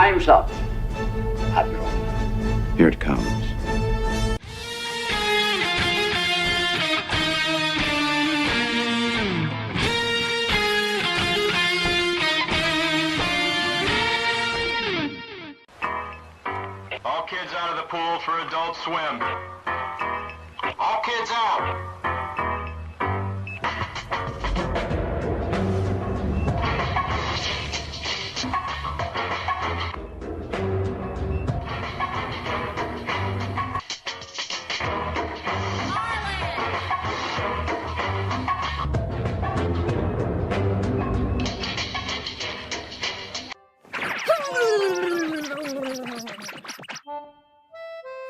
Time's up, Admiral. Here it comes. All kids out of the pool for Adult Swim. All kids out.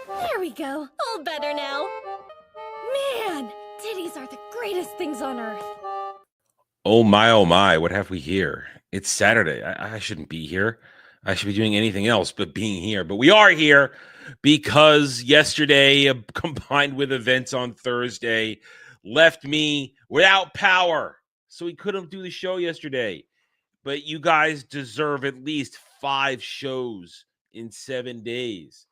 There we go. All better now. Man, titties are the greatest things on earth. Oh my, what have we here? It's Saturday. I shouldn't be here. I should be doing anything else but being here. But we are here because yesterday, combined with events on Thursday, left me without power. So we couldn't do the show yesterday. But you guys deserve at least 5 shows in 7 days.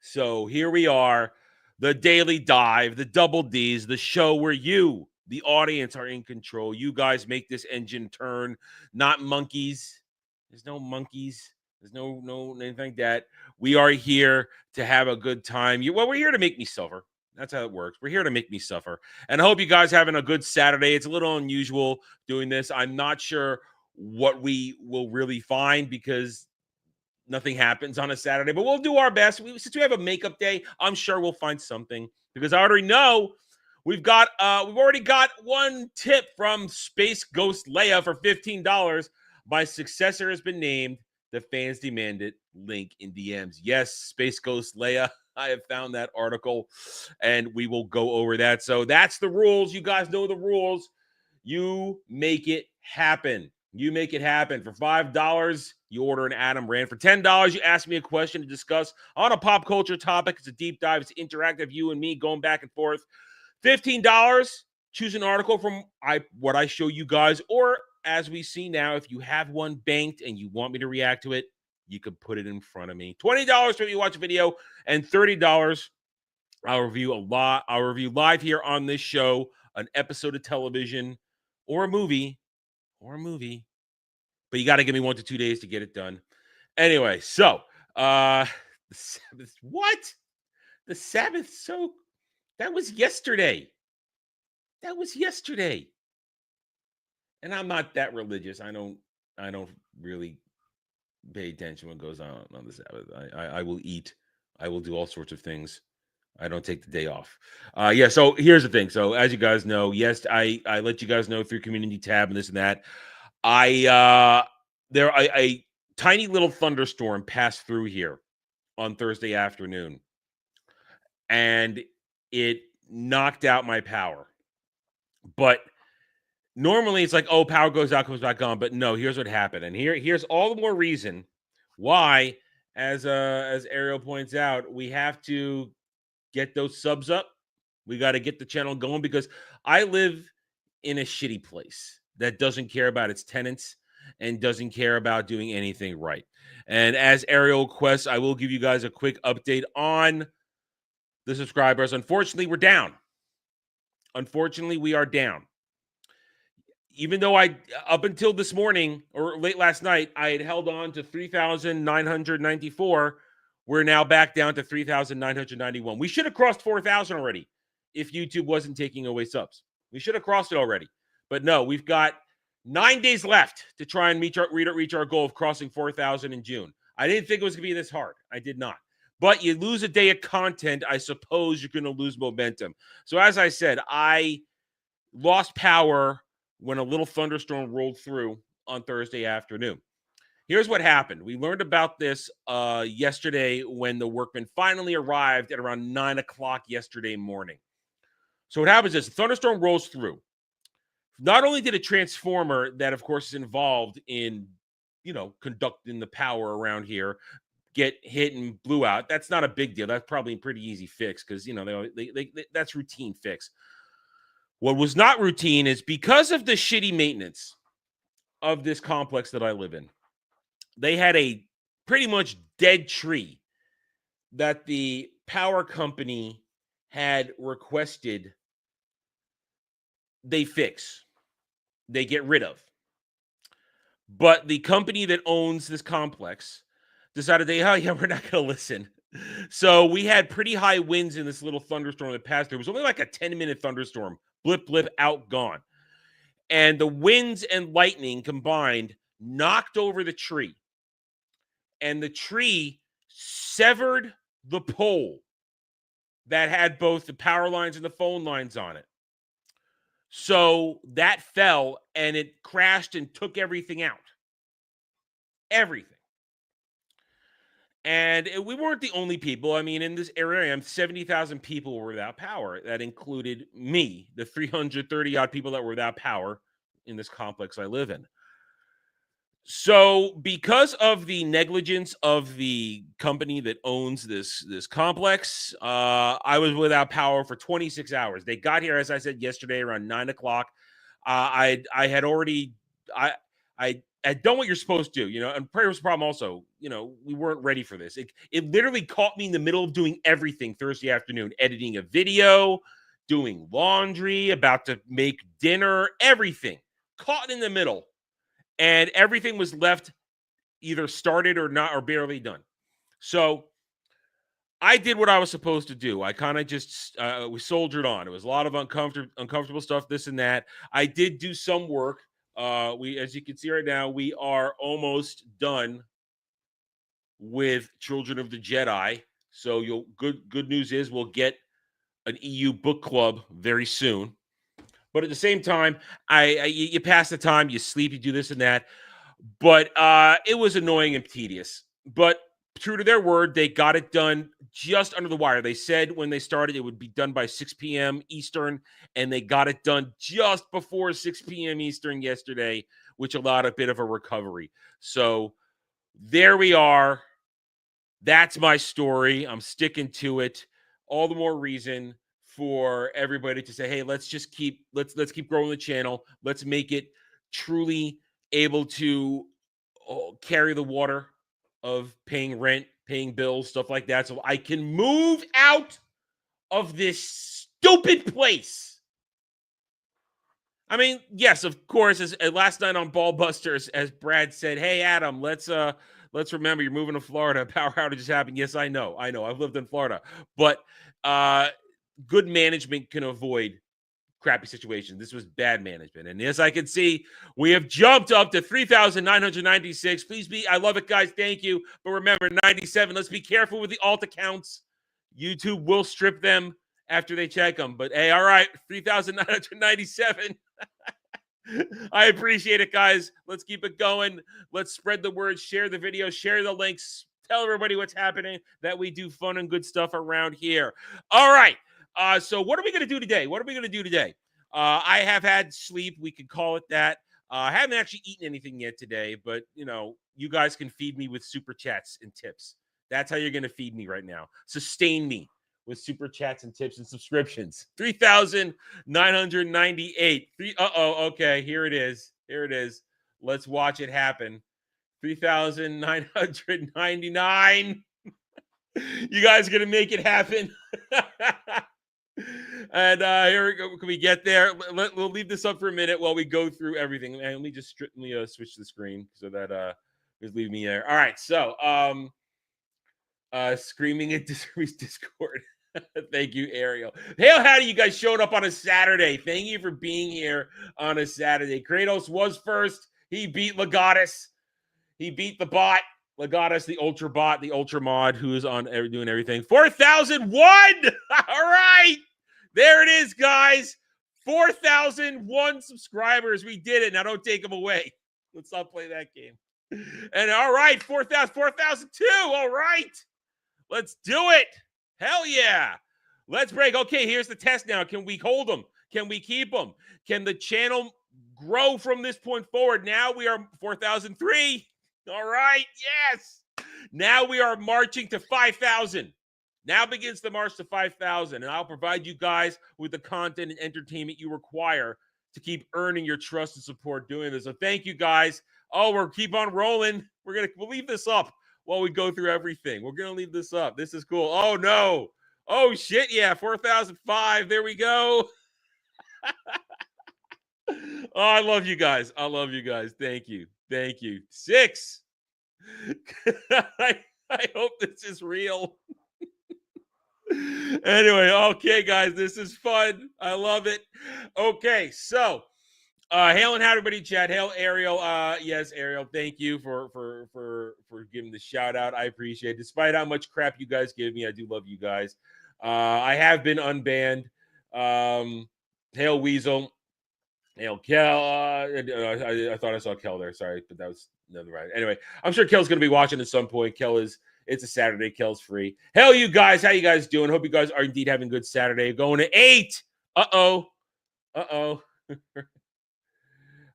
So here we are, the Daily Dive, the Double Ds, the show where you, the audience, are in control. You guys make this engine turn, not monkeys. There's no monkeys. There's no anything like that. We are here to have a good time. We're here to make me suffer. That's how it works. We're here to make me suffer. And I hope you guys are having a good Saturday. It's a little unusual doing this. I'm not sure what we will really find because nothing happens on a Saturday, but we'll do our best. Since we have a makeup day, I'm sure we'll find something because I already know we've already got one tip from Space Ghost Leia for $15. My successor has been named. The fans demand it. Link in DMs. Yes, Space Ghost Leia. I have found that article, and we will go over that. So that's the rules. You guys know the rules. You make it happen. You make it happen. For $5, you order an Adam Rand. For $10, you ask me a question to discuss on a pop culture topic. It's a deep dive. It's interactive. You and me going back and forth. $15, choose an article from what I show you guys. Or as we see now, if you have one banked and you want me to react to it, you can put it in front of me. $20 for you watch a video. And $30, I'll review live here on this show, an episode of television or a movie. But you got to give me 1 to 2 days to get it done. Anyway, so the Sabbath. What? The Sabbath? So that was yesterday. And I'm not that religious. I don't really pay attention what goes on the Sabbath. I will eat. I will do all sorts of things. I don't take the day off. So here's the thing. So as you guys know, yes, I let you guys know through community tab and this and that. A tiny little thunderstorm passed through here on Thursday afternoon, and it knocked out my power. But normally it's like, oh, power goes out, comes back on. But no, here's what happened. And here's all the more reason why, as Ariel points out, we have to get those subs up. We got to get the channel going because I live in a shitty place that doesn't care about its tenants and doesn't care about doing anything right. And as Ariel requests, I will give you guys a quick update on the subscribers. Unfortunately, we're down. Unfortunately, we are down. Even though up until this morning or late last night, I had held on to 3,994. We're now back down to 3,991. We should have crossed 4,000 already if YouTube wasn't taking away subs. We should have crossed it already. But no, we've got 9 days left to try and reach our goal of crossing 4,000 in June. I didn't think it was going to be this hard. I did not. But you lose a day of content, I suppose you're going to lose momentum. So as I said, I lost power when a little thunderstorm rolled through on Thursday afternoon. Here's what happened. We learned about this yesterday when the workmen finally arrived at around 9 o'clock yesterday morning. So what happens is the thunderstorm rolls through. Not only did a transformer that, of course, is involved in, conducting the power around here get hit and blew out. That's not a big deal. That's probably a pretty easy fix because, that's routine fix. What was not routine is because of the shitty maintenance of this complex that I live in, they had a pretty much dead tree that the power company had requested they fix, they get rid of. But the company that owns this complex decided oh yeah, we're not going to listen. So we had pretty high winds in this little thunderstorm that passed through. It was only like a 10-minute thunderstorm. Blip, blip, out, gone. And the winds and lightning combined knocked over the tree. And the tree severed the pole that had both the power lines and the phone lines on it. So that fell and it crashed and took everything out. Everything. And we weren't the only people. I mean, in this area, 70,000 people were without power. That included me, the 330 odd people that were without power in this complex I live in. So because of the negligence of the company that owns this complex, I was without power for 26 hours. They got here, as I said yesterday, around 9 o'clock. I had already I had done what you're supposed to, and prayer was a problem also. We weren't ready for this. It literally caught me in the middle of doing everything Thursday afternoon, editing a video, doing laundry, about to make dinner, everything. Caught in the middle. And everything was left either started or not, or barely done. So I did what I was supposed to do. I kind of just, we soldiered on. It was a lot of uncomfortable stuff, this and that. I did do some work. As you can see right now, we are almost done with Children of the Jedi. So good news is we'll get an EU book club very soon. But at the same time, you pass the time, you sleep, you do this and that. But it was annoying and tedious. But true to their word, they got it done just under the wire. They said when they started it would be done by 6 p.m. Eastern, and they got it done just before 6 p.m. Eastern yesterday, which allowed a bit of a recovery. So there we are. That's my story. I'm sticking to it. All the more reason for everybody to say, hey, let's keep growing the channel. Let's make it truly able to carry the water of paying rent, paying bills, stuff like that, so I can move out of this stupid place. I mean, yes, of course, as last night on Ballbusters, as Brad said, hey, Adam, let's remember you're moving to Florida. Power outages happen. Yes, I know. I've lived in Florida. But good management can avoid crappy situations. This was bad management. And as I can see, we have jumped up to 3,996. Please I love it, guys. Thank you. But remember, 97. Let's be careful with the alt accounts. YouTube will strip them after they check them. But hey, all right, 3,997. I appreciate it, guys. Let's keep it going. Let's spread the word, share the video, share the links, tell everybody what's happening, that we do fun and good stuff around here. All right. So what are we going to do today? I have had sleep. We could call it that. I haven't actually eaten anything yet today, but, you guys can feed me with super chats and tips. That's how you're going to feed me right now. Sustain me with super chats and tips and subscriptions. 3,998. Okay, here it is. Let's watch it happen. 3,999. You guys are going to make it happen. And here we go. Can we get there? We'll leave this up for a minute while we go through everything. And let me just switch the screen so that just leave me there. All right. So screaming at Discord. Thank you, Ariel. Hail, howdy, you guys showed up on a Saturday. Thank you for being here on a Saturday. Kratos was first. He beat Legatus. He beat the bot. Legatus, the ultra bot, the ultra mod, who is on doing everything. 4,001. All right. There it is, guys. 4,001 subscribers. We did it. Now don't take them away. Let's not play that game. And all right, 4,002. All right. Let's do it. Hell yeah. Let's break. Okay, here's the test now. Can we hold them? Can we keep them? Can the channel grow from this point forward? Now we are 4,003. All right. Yes. Now we are marching to 5,000. Now begins the march to 5,000. And I'll provide you guys with the content and entertainment you require to keep earning your trust and support doing this. So thank you, guys. Oh, we'll keep on rolling. We'll leave this up. while we go through everything. We're gonna leave this up. This is cool. Oh no. Oh shit, yeah, 4,005. There we go. Oh, I love you guys. I love you guys. Thank you. Thank you. 6. I hope this is real. Anyway, okay, guys, this is fun. I love it. Okay, so hail and how everybody chat. Hail Ariel. Yes, Ariel, thank you for giving the shout out. I appreciate it. Despite how much crap you guys give me, I do love you guys. I have been unbanned. Hail Weasel. Hail Kel. I thought I saw Kel there. Sorry, but that was never right. Anyway, I'm sure Kel's gonna be watching at some point. It's a Saturday. Kel's free. Hell, you guys, how you guys doing? Hope you guys are indeed having a good Saturday. Going to 8. Uh-oh.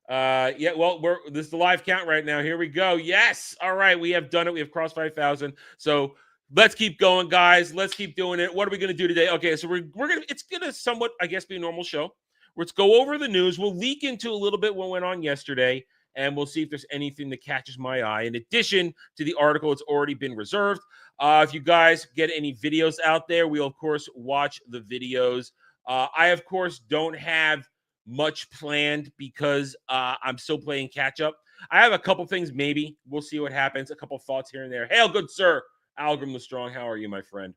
Yeah, well, this is the live count right now. Here we go. Yes. All right, we have done it. We have crossed 5,000. So let's keep going, guys. Let's keep doing it. What are we going to do today? Okay, so it's going to somewhat, I guess, be a normal show. Let's go over the news. We'll leak into a little bit what went on yesterday, and we'll see if there's anything that catches my eye. In addition to the article, it's already been reserved. If you guys get any videos out there, we'll, of course, watch the videos. I, of course, don't have much planned because I'm still playing catch up. I have a couple things, maybe. We'll see what happens. A couple thoughts here and there. Hail, good sir. Algrim the Strong. How are you, my friend?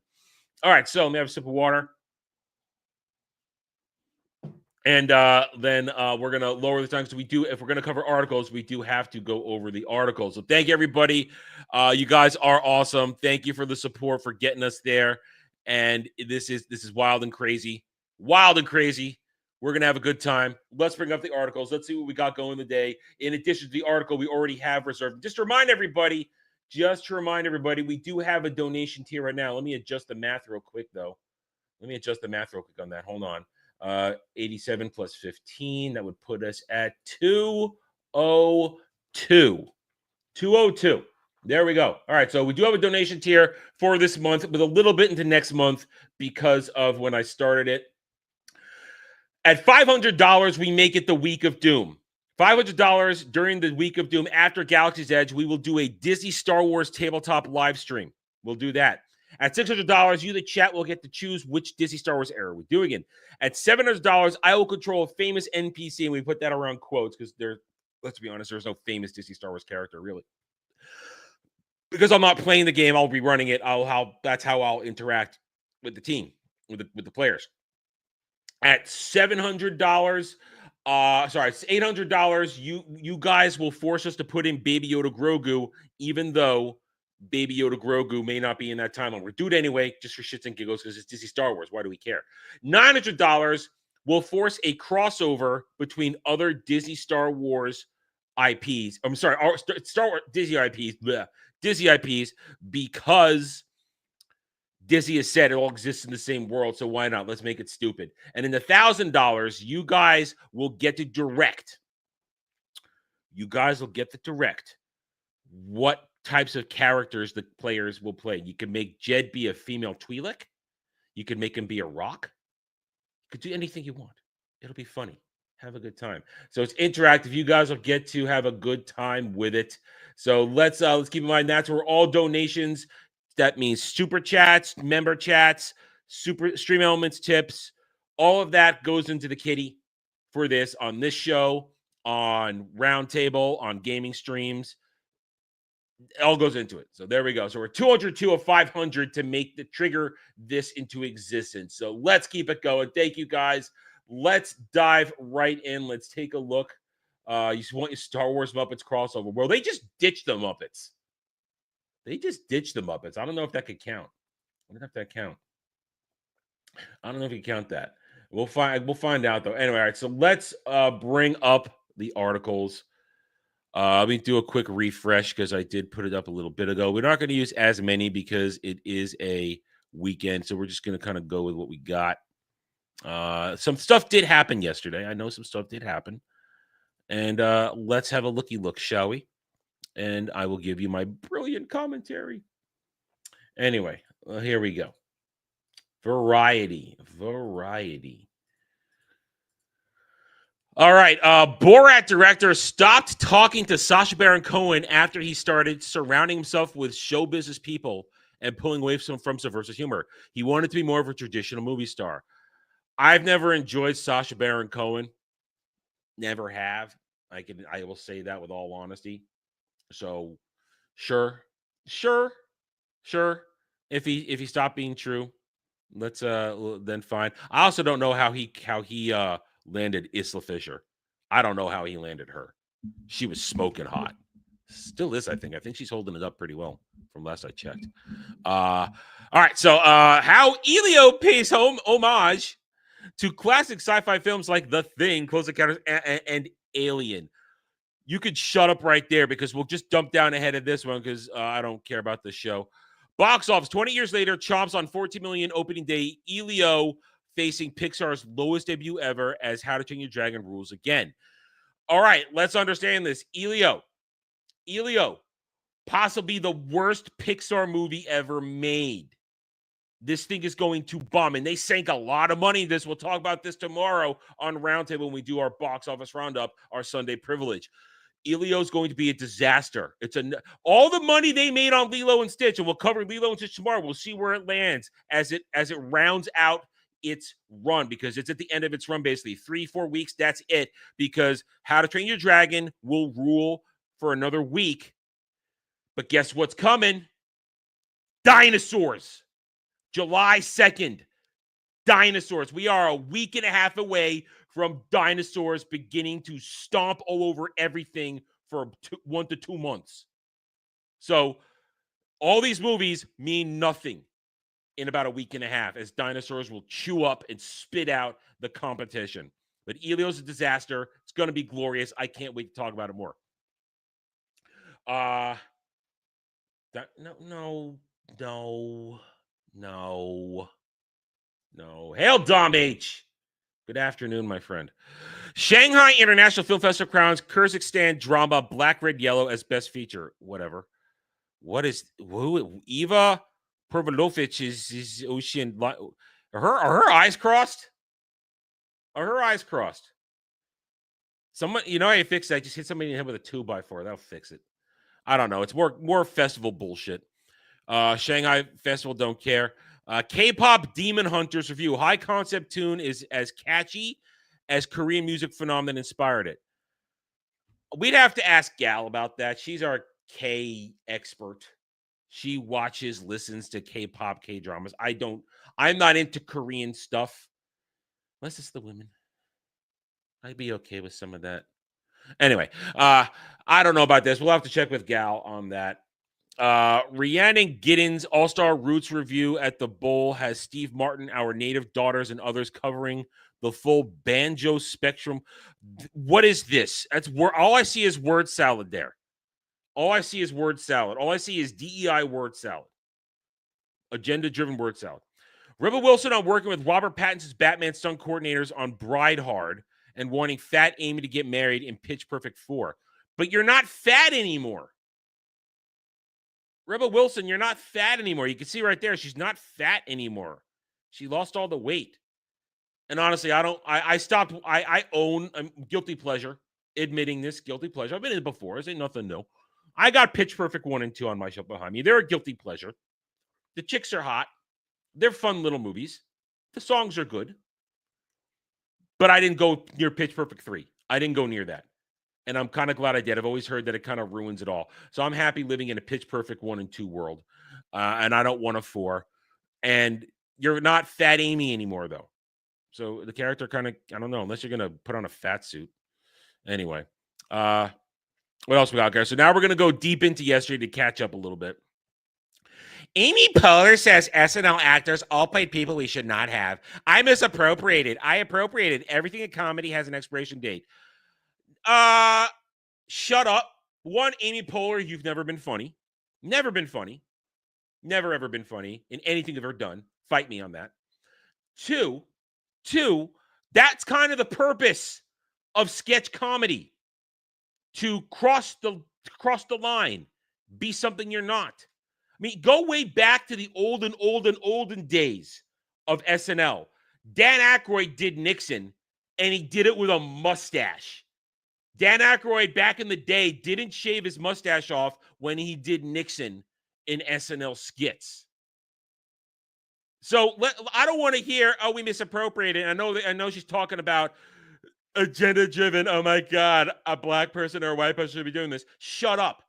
All right, so let me have a sip of water. And then we're going to lower the time. So if we're going to cover articles, we do have to go over the articles. So thank you, everybody. You guys are awesome. Thank you for the support, for getting us there. And this is wild and crazy. Wild and crazy. We're going to have a good time. Let's bring up the articles. Let's see what we got going today. In addition to the article we already have reserved. Just to remind everybody, we do have a donation tier right now. Let me adjust the math real quick, though. On that. Hold on. 87 plus 15. That would put us at 202. 202. There we go. All right. So we do have a donation tier for this month with a little bit into next month because of when I started it. At $500, we make it the Week of Doom. $500 during the Week of Doom after Galaxy's Edge, we will do a Disney Star Wars tabletop live stream. We'll do that. At $600, you, the chat, will get to choose which Disney Star Wars era we're doing it. At $700, I will control a famous NPC, and we put that around quotes because let's be honest, there's no famous Disney Star Wars character, really. Because I'm not playing the game, I'll be running it. That's how I'll interact with the team, with the players. At $700, it's $800, you guys will force us to put in Baby Yoda Grogu, even though Baby Yoda Grogu may not be in that timeline. We'll do it anyway, just for shits and giggles, because it's Disney Star Wars. Why do we care? $900 will force a crossover between other Disney Star Wars IPs. I'm sorry, Star Wars Disney IPs. Bleh, Disney IPs, because Disney has said it all exists in the same world, so why not? Let's make it stupid. And in the $1,000, you guys will get to direct. What types of characters the players will play. You can make Jed be a female Twi'lek. You can make him be a rock. You could do anything you want. It'll be funny. Have a good time. So it's interactive. You guys will get to have a good time with it. So let's keep in mind that's where all donations. That means super chats, member chats, super stream elements tips. All of that goes into the kitty for this on this show, on Roundtable, on gaming streams. It all goes into it. So there we go. So we're 202 of 500 to make the trigger this into existence. So let's keep it going. Thank you, guys. Let's dive right in. Let's take a look. You want your Star Wars Muppets crossover. Well, they just ditched the Muppets. I don't know if that could count. I don't know if that count. I don't know if you count that. We'll find out, though. Anyway, all right. So let's bring up the articles. Let me do a quick refresh because I did put it up a little bit ago. We're not going to use as many because it is a weekend. So we're just going to kind of go with what we got. Some stuff did happen yesterday. I know some stuff did happen. And let's have a looky look, shall we? And I will give you my brilliant commentary. Anyway, here we go. Variety. All right. Borat director stopped talking to Sacha Baron Cohen after he started surrounding himself with show business people and pulling away from subversive humor. He wanted to be more of a traditional movie star. I've never enjoyed Sacha Baron Cohen. Never have. I will say that with all honesty. So sure. If he stopped being true, let's then fine. I also don't know how he landed Isla Fisher. I don't know how he landed her. She was smoking hot. Still is, I think. I think she's holding it up pretty well from last I checked. All right. So how Elio pays homage to classic sci-fi films like The Thing, Close Encounters, and Alien. You could shut up right there because we'll just dump down ahead of this one because I don't care about this show. Box office, 20 years later, chomps on 14 million opening day. Elio facing Pixar's lowest debut ever as How to Train Your Dragon rules again. All right, let's understand this. Elio, possibly the worst Pixar movie ever made. This thing is going to bomb, and they sank a lot of money in this. We'll talk about this tomorrow on Roundtable when we do our box office roundup, our Sunday privilege. Elio's going to be a disaster. All the money they made on Lilo and Stitch, and we'll cover Lilo and Stitch tomorrow. We'll see where it lands as it rounds out its run, because it's at the end of its run, basically 3-4 weeks. That's it, because How to Train Your Dragon will rule for another week. But guess what's coming? Dinosaurs. July 2nd. Dinosaurs. We are a week and a half away from dinosaurs beginning to stomp all over everything for 1 to 2 months. So all these movies mean nothing in about a week and a half, as dinosaurs will chew up and spit out the competition. But Elio's a disaster. It's going to be glorious. I can't wait to talk about it more. No. Hail, Dom H. Good afternoon, my friend. Shanghai International Film Festival crowns Kyrgyzstan drama Black, Red, Yellow as best feature. Whatever. What is Eva Pervalovich is Ocean? Are her eyes crossed? Are her eyes crossed? Someone, how you fix that? Just hit somebody in the head with a 2x4. That'll fix it. I don't know. It's more festival bullshit. Shanghai Festival don't care. K-pop Demon Hunters review. High concept tune is as catchy as Korean music phenomenon inspired it. We'd have to ask Gal about that. She's our K expert. She listens to K-pop, K-dramas. I'm not into Korean stuff. Unless it's the women. I'd be okay with some of that. Anyway, I don't know about this. We'll have to check with Gal on that. Rhiannon Giddens All-Star Roots review at the Bowl has Steve Martin, Our Native Daughters, and others covering the full banjo spectrum. What is this? All I see is word salad there. All I see is word salad. All I see is DEI word salad. Agenda-driven word salad. Rebel Wilson on working with Robert Pattinson's Batman stunt coordinators on Bride Hard and wanting Fat Amy to get married in Pitch Perfect 4. But you're not fat anymore. Rebel Wilson, you're not fat anymore. You can see right there, she's not fat anymore. She lost all the weight. And honestly, I own guilty pleasure, admitting this guilty pleasure. I've been in it before. This ain't nothing new. I got Pitch Perfect 1 and 2 on my shelf behind me. They're a guilty pleasure. The chicks are hot. They're fun little movies. The songs are good. But I didn't go near Pitch Perfect 3. I didn't go near that. And I'm kind of glad I did. I've always heard that it kind of ruins it all. So I'm happy living in a Pitch Perfect 1 and 2 world. And I don't want a 4. And you're not Fat Amy anymore, though. So the character kind of, I don't know, unless you're going to put on a fat suit. Anyway. What else we got, guys? So now we're going to go deep into yesterday to catch up a little bit. Amy Poehler says SNL actors all played people we should not have. I misappropriated. I appropriated. Everything in comedy has an expiration date. Shut up. One, Amy Poehler, you've never been funny. Never been funny. Never, ever been funny in anything you've ever done. Fight me on that. Two, that's kind of the purpose of sketch comedy. To cross the line. Be something you're not. I mean, go way back to the olden days of SNL. Dan Aykroyd did Nixon, and he did it with a mustache. Dan Aykroyd back in the day didn't shave his mustache off when he did Nixon in SNL skits. So I don't want to hear, oh, we misappropriated. I know she's talking about agenda-driven. Oh my God, a black person or a white person should be doing this. Shut up.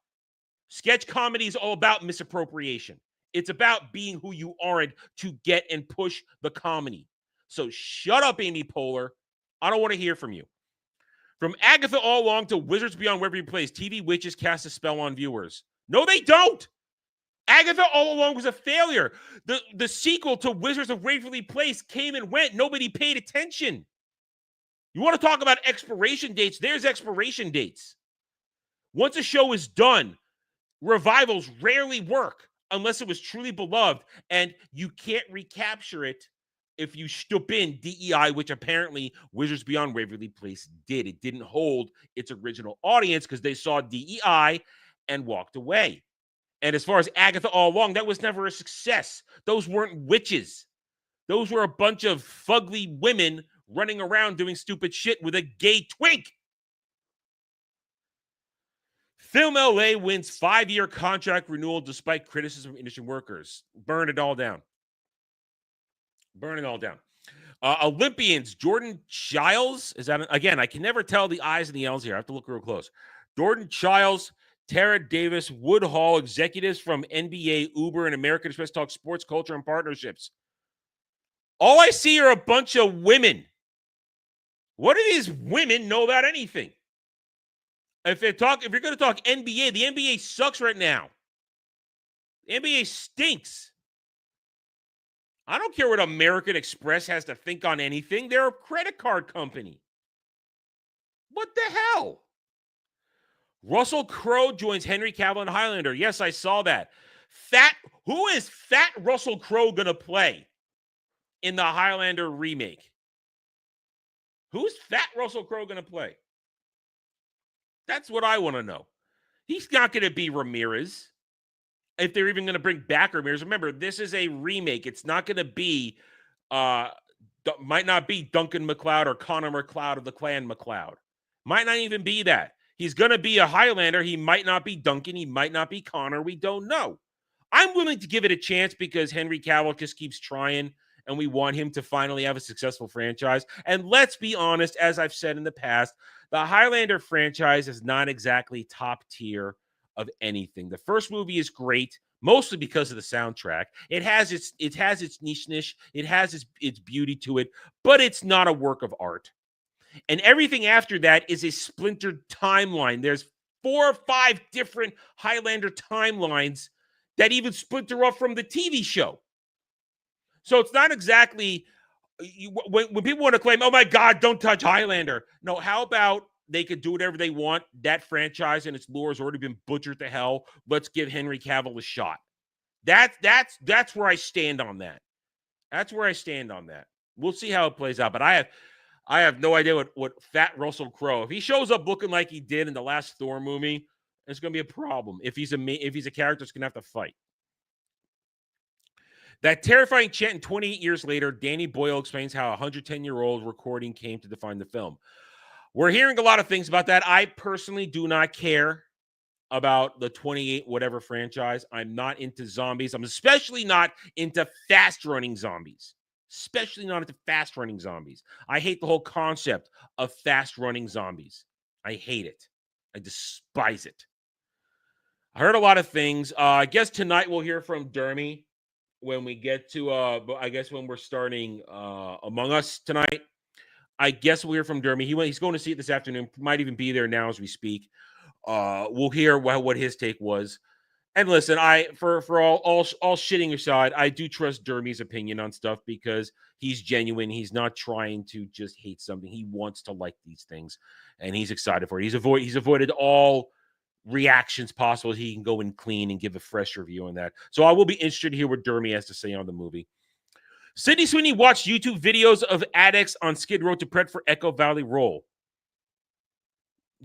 Sketch comedy is all about misappropriation. It's about being who you aren't to get and push the comedy. So shut up, Amy Poehler. I don't want to hear from you. From Agatha All Along to Wizards Beyond Waverly Place, TV witches cast a spell on viewers. No, they don't. Agatha All Along was a failure. The sequel to Wizards of Waverly Place came and went. Nobody paid attention. You want to talk about expiration dates? There's expiration dates. Once a show is done, revivals rarely work unless it was truly beloved, and you can't recapture it if you stoop in DEI, which apparently Wizards Beyond Waverly Place did. It didn't hold its original audience because they saw DEI and walked away. And as far as Agatha All Along, that was never a success. Those weren't witches. Those were a bunch of fugly women running around doing stupid shit with a gay twink. Film LA wins 5-year contract renewal despite criticism of industry workers. Burn it all down. Burn it all down. Olympians, Jordan Chiles. Is that, again, I can never tell the I's and the L's here. I have to look real close. Jordan Chiles, Tara Davis, Woodhall, executives from NBA, Uber, and American Express talk sports, culture, and partnerships. All I see are a bunch of women. What do these women know about anything? If you're going to talk NBA, the NBA sucks right now. The NBA stinks. I don't care what American Express has to think on anything. They're a credit card company. What the hell? Russell Crowe joins Henry Cavill in Highlander. Yes, I saw that. Who is fat Russell Crowe going to play in the Highlander remake? Who's fat Russell Crowe going to play? That's what I want to know. He's not going to be Ramirez. If they're even going to bring back Ramirez. Remember, this is a remake. It's not going to be, might not be Duncan MacLeod or Connor MacLeod of the Clan MacLeod. Might not even be that. He's going to be a Highlander. He might not be Duncan. He might not be Connor. We don't know. I'm willing to give it a chance because Henry Cavill just keeps trying, and we want him to finally have a successful franchise. And let's be honest, as I've said in the past, the Highlander franchise is not exactly top tier of anything. The first movie is great, mostly because of the soundtrack. It has its niche. It has its beauty to it, but it's not a work of art. And everything after that is a splintered timeline. There's 4 or 5 different Highlander timelines that even splinter off from the TV show. So it's not exactly when people want to claim, oh my God, don't touch Highlander. No, how about they could do whatever they want? That franchise and its lore has already been butchered to hell. Let's give Henry Cavill a shot. That's where I stand on that. That's where I stand on that. We'll see how it plays out. But I have no idea what fat Russell Crowe, if he shows up looking like he did in the last Thor movie, it's going to be a problem. If he's a character, it's going to have to fight. That terrifying chant, and 28 years later, Danny Boyle explains how a 110-year-old recording came to define the film. We're hearing a lot of things about that. I personally do not care about the 28 whatever franchise. I'm not into zombies. I'm especially not into fast-running zombies. Especially not into fast-running zombies. I hate the whole concept of fast-running zombies. I hate it. I despise it. I heard a lot of things. I guess tonight we'll hear from Dermy when we get to, I guess when we're starting Among Us tonight. I guess we'll hear from Dermy. He's going to see it this afternoon. Might even be there now as we speak. We'll hear what his take was. And listen, for all shitting aside, I do trust Dermy's opinion on stuff because he's genuine. He's not trying to just hate something. He wants to like these things, and he's excited for it. He's avoided all reactions possible. He can go in clean and give a fresh review on that. So I will be interested to hear what Dermy has to say on the movie. Sydney Sweeney watched YouTube videos of addicts on Skid Row to prep for Echo Valley role.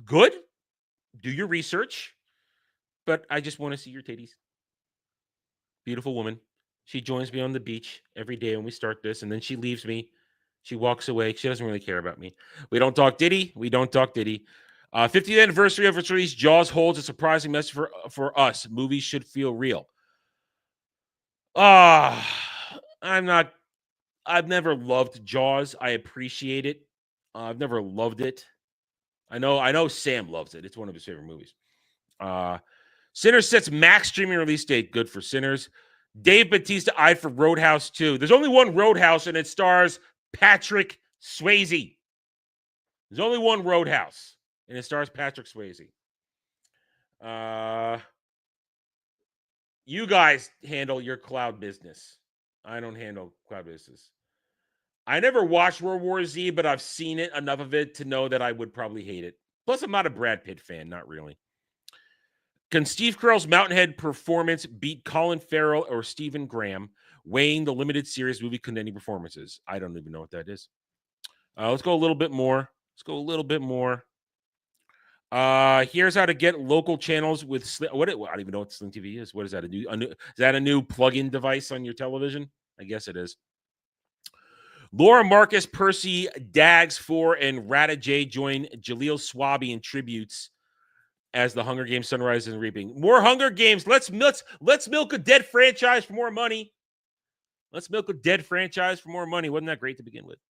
Good. Do your research. But I just want to see your titties. Beautiful woman. She joins me on the beach every day when we start this, and then she leaves me She walks away. She doesn't really care about me. We don't talk Diddy. 50th anniversary of its release, Jaws holds a surprising message for us. Movies should feel real. I've never loved Jaws. I appreciate it. I've never loved it. I know Sam loves it. It's one of his favorite movies. Sinners sets max streaming release date. Good for Sinners. Dave Bautista eyed for Roadhouse 2. There's only one Roadhouse, and it stars Patrick Swayze. There's only one Roadhouse, and it stars Patrick Swayze. You guys handle your cloud business. I don't handle cloud business. I never watched World War Z, but I've seen it, enough of it to know that I would probably hate it. Plus, I'm not a Brad Pitt fan, not really. Can Steve Carell's Mountainhead performance beat Colin Farrell or Stephen Graham, weighing the limited series movie contending performances? I don't even know what that is. Let's go a little bit more. Here's how to get local channels with Sling. I don't even know what Sling TV is. What is that? Is that a new plug-in device on your television? I guess it is. Laura Marcus, Percy, Dags 4, and Rata J join Jaleel Swabi in tributes as the Hunger Games Sunrise and Reaping. More Hunger Games. Let's milk a dead franchise for more money. Wasn't that great to begin with?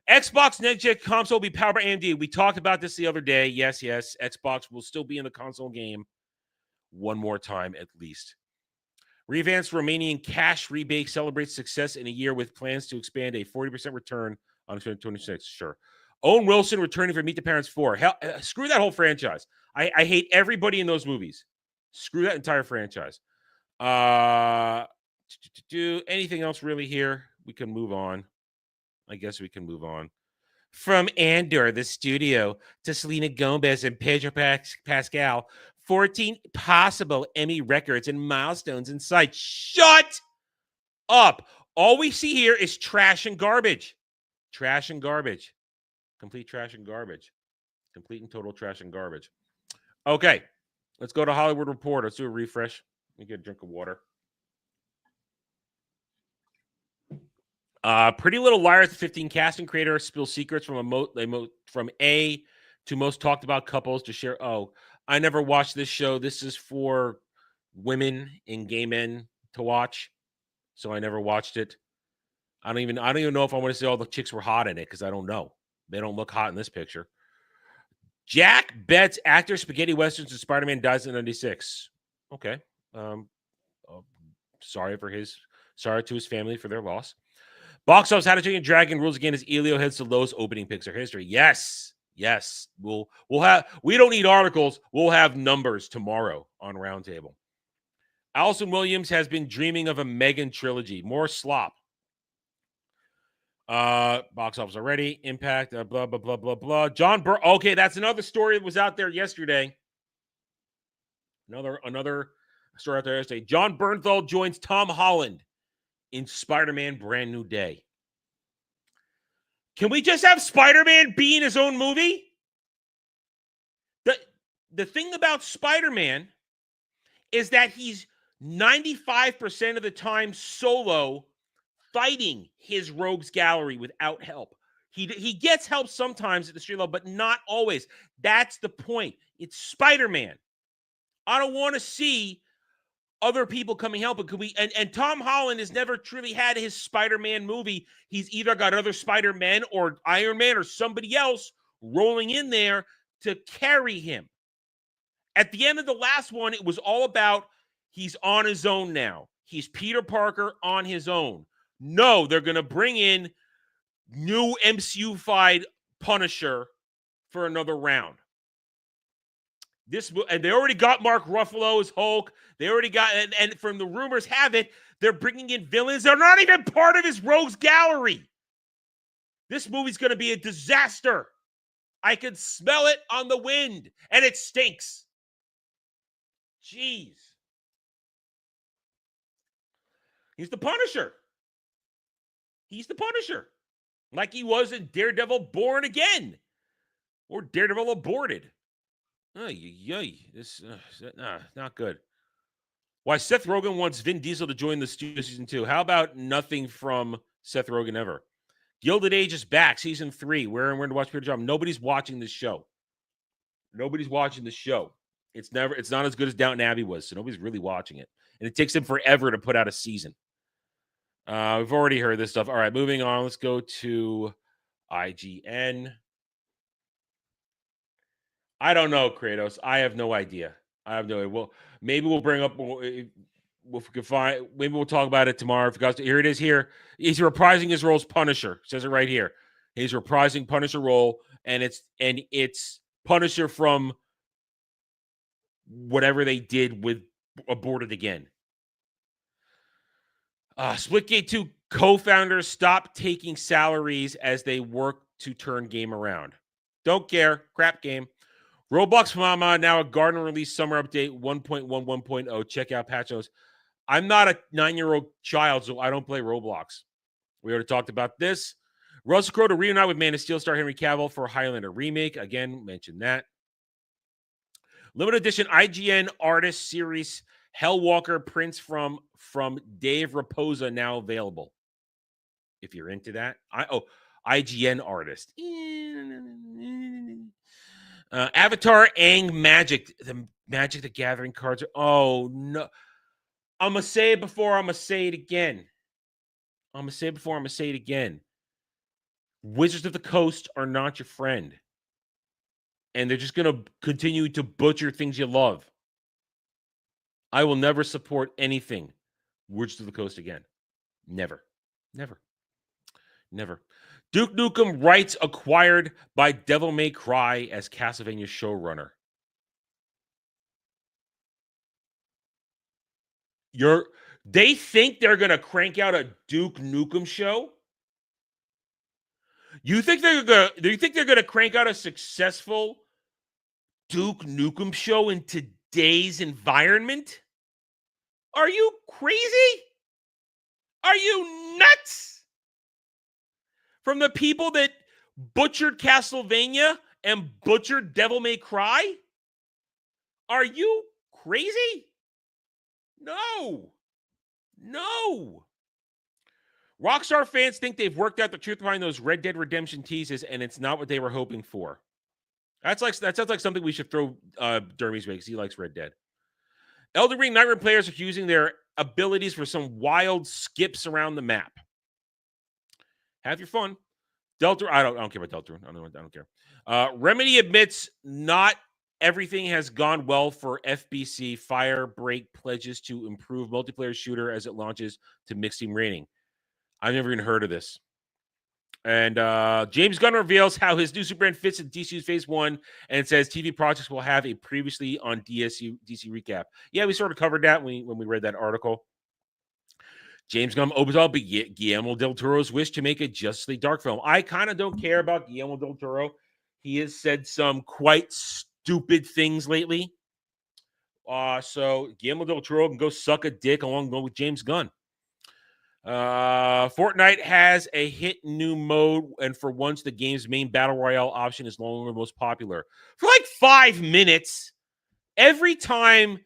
Xbox Next Gen console will be powered by AMD. We talked about this the other day. Yes. Xbox will still be in the console game one more time at least. Revamp's Romanian cash rebate celebrates success in a year with plans to expand a 40% return on 2026. Sure. Owen Wilson returning for Meet the Parents 4. Hell, screw that whole franchise. I hate everybody in those movies. Screw that entire franchise. Do anything else really here? We can move on. I guess we can move on. From Andor, the studio, to Selena Gomez and Pedro Pascal. 14 possible Emmy records and milestones in sight. Shut up. All we see here is trash and garbage. Trash and garbage. Complete trash and garbage. Complete and total trash and garbage. Okay. Let's go to Hollywood Reporter. Let's do a refresh. Let me get a drink of water. Pretty Little Liars, 15 casting creators spill secrets from A to most talked about couples to share. Oh, I never watched this show. This is for women and gay men to watch, so I never watched it. I don't even know if I want to say all the chicks were hot in it because I don't know. They don't look hot in this picture. Jack Betts, actor, spaghetti westerns, and Spider-Man dies in 96. Okay. Sorry to his family for their loss. Box office, How to Train Your Dragon rules again as Elio heads to lowest opening Pixar history. Yes. We'll have. We don't need articles. We'll have numbers tomorrow on Roundtable. Allison Williams has been dreaming of a Megan trilogy. More slop. Box office already. Impact. Blah blah blah blah blah. John Byrne. Okay, that's another story that was out there yesterday. Another story out there yesterday. John Bernthal joins Tom Holland in Spider-Man Brand New Day. Can we just have Spider-Man be in his own movie? The thing about Spider-Man is that he's 95% of the time solo fighting his rogues gallery without help. He gets help sometimes at the street level, but not always. That's the point. It's Spider-Man. I don't want to see other people coming help. Could we? And Tom Holland has never truly had his Spider-Man movie. He's either got other Spider-Men or Iron Man or somebody else rolling in there to carry him. At the end of the last one, it was all about he's on his own now. He's Peter Parker on his own. No, they're going to bring in new MCU-fied Punisher for another round. And they already got Mark Ruffalo as Hulk. They already got, and from the rumors have it, they're bringing in villains. They're not even part of his rogues gallery. This movie's going to be a disaster. I can smell it on the wind, and it stinks. Jeez. He's the Punisher. Like he was in Daredevil Born Again. Or Daredevil Aborted. This not good. Why Seth Rogen wants Vin Diesel to join the studio season 2. How about nothing from Seth Rogen ever? Gilded Age is back, season 3. We're to watch Peter Job. Nobody's watching this show. Nobody's watching the show. It's not as good as Downton Abbey was, so nobody's really watching it. And it takes them forever to put out a season. We've already heard this stuff. All right, moving on. Let's go to IGN. I don't know, Kratos. I have no idea. Well, maybe we'll bring up. If we can find, maybe we'll talk about it tomorrow. Here it is. Here he's reprising his role as Punisher. It says it right here. He's reprising Punisher role, and it's Punisher from whatever they did with Aborted Again. Splitgate 2 co-founders stopped taking salaries as they work to turn game around. Don't care. Crap game. Roblox Mama, now a Garden release summer update 1.1.1.0. Check out patch notes. I'm not a 9-year-old child, so I don't play Roblox. We already talked about this. Russell Crowe to reunite with Man of Steel star Henry Cavill for Highlander remake. Again, mentioned that. Limited edition IGN artist series Hellwalker prints from Dave Raposa now available. If you're into that. IGN artist. Avatar Aang Magic. The Magic the Gathering cards. Oh, no. I'm going to say it before I'm going to say it again. Wizards of the Coast are not your friend. And they're just going to continue to butcher things you love. I will never support anything Wizards of the Coast again. Never. Duke Nukem rights acquired by Devil May Cry as Castlevania showrunner. They think they're going to crank out a Duke Nukem show? Do you think they're going to crank out a successful Duke Nukem show in today's environment? Are you crazy? Are you nuts? From the people that butchered Castlevania and butchered Devil May Cry? Are you crazy? No. Rockstar fans think they've worked out the truth behind those Red Dead Redemption teases, and it's not what they were hoping for. That sounds like something we should throw Dermy's way because he likes Red Dead. Elden Ring Nightmare players are using their abilities for some wild skips around the map. Have your fun. Deltarune, I don't care about Deltarune. I don't care. Remedy admits not everything has gone well for FBC. Firebreak pledges to improve multiplayer shooter as it launches to mixed team rating. I've never even heard of this. And James Gunn reveals how his new Superman fits in DC's Phase 1, and it says TV projects will have a previously on DC recap. Yeah, we sort of covered that when we read that article. James Gunn opens up Guillermo del Toro's wish to make a Justice League dark film. I kind of don't care about Guillermo del Toro. He has said some quite stupid things lately. So Guillermo del Toro can go suck a dick along with James Gunn. Fortnite has a hit new mode, and for once the game's main battle royale option is no longer the most popular. For like 5 minutes, every time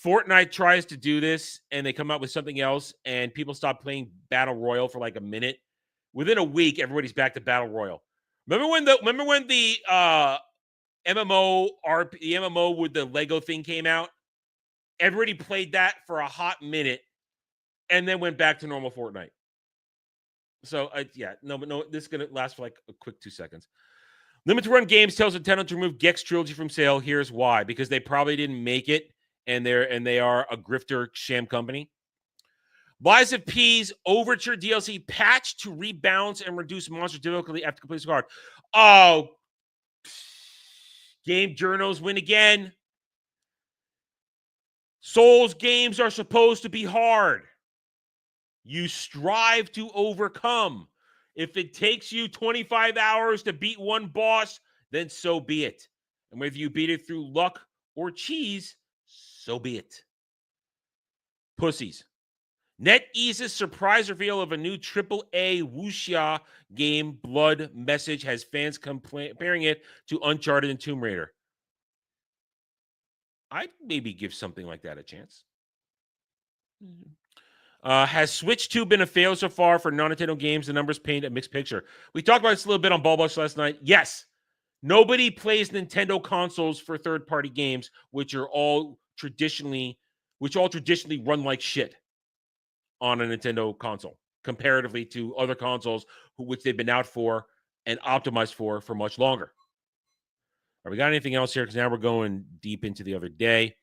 Fortnite tries to do this and they come up with something else and people stop playing battle royale for like a minute, within a week everybody's back to battle royale. Remember when the MMO with the Lego thing came out? Everybody played that for a hot minute and then went back to normal Fortnite. So, this is going to last for like a quick 2 seconds. Limited Run Games tells Nintendo to remove Gex Trilogy from sale. Here's why. Because they probably didn't make it, and they are a grifter sham company. Lies of P's Overture DLC patch to rebalance and reduce monster difficulty after completing the card. Oh, game journals win again. Souls games are supposed to be hard. You strive to overcome. If it takes you 25 hours to beat one boss, then so be it. And whether you beat it through luck or cheese, so be it. Pussies. NetEase's surprise reveal of a new AAA wuxia game, Blood Message, has fans comparing it to Uncharted and Tomb Raider. I'd maybe give something like that a chance. Has Switch 2 been a fail so far for non-Nintendo games? The numbers paint a mixed picture. We talked about this a little bit on Ball Bucks last night. Yes, nobody plays Nintendo consoles for third-party games, which all traditionally run like shit on a Nintendo console, comparatively to other consoles which they've been out for and optimized for much longer. All right, we got anything else here? Because now we're going deep into the other day.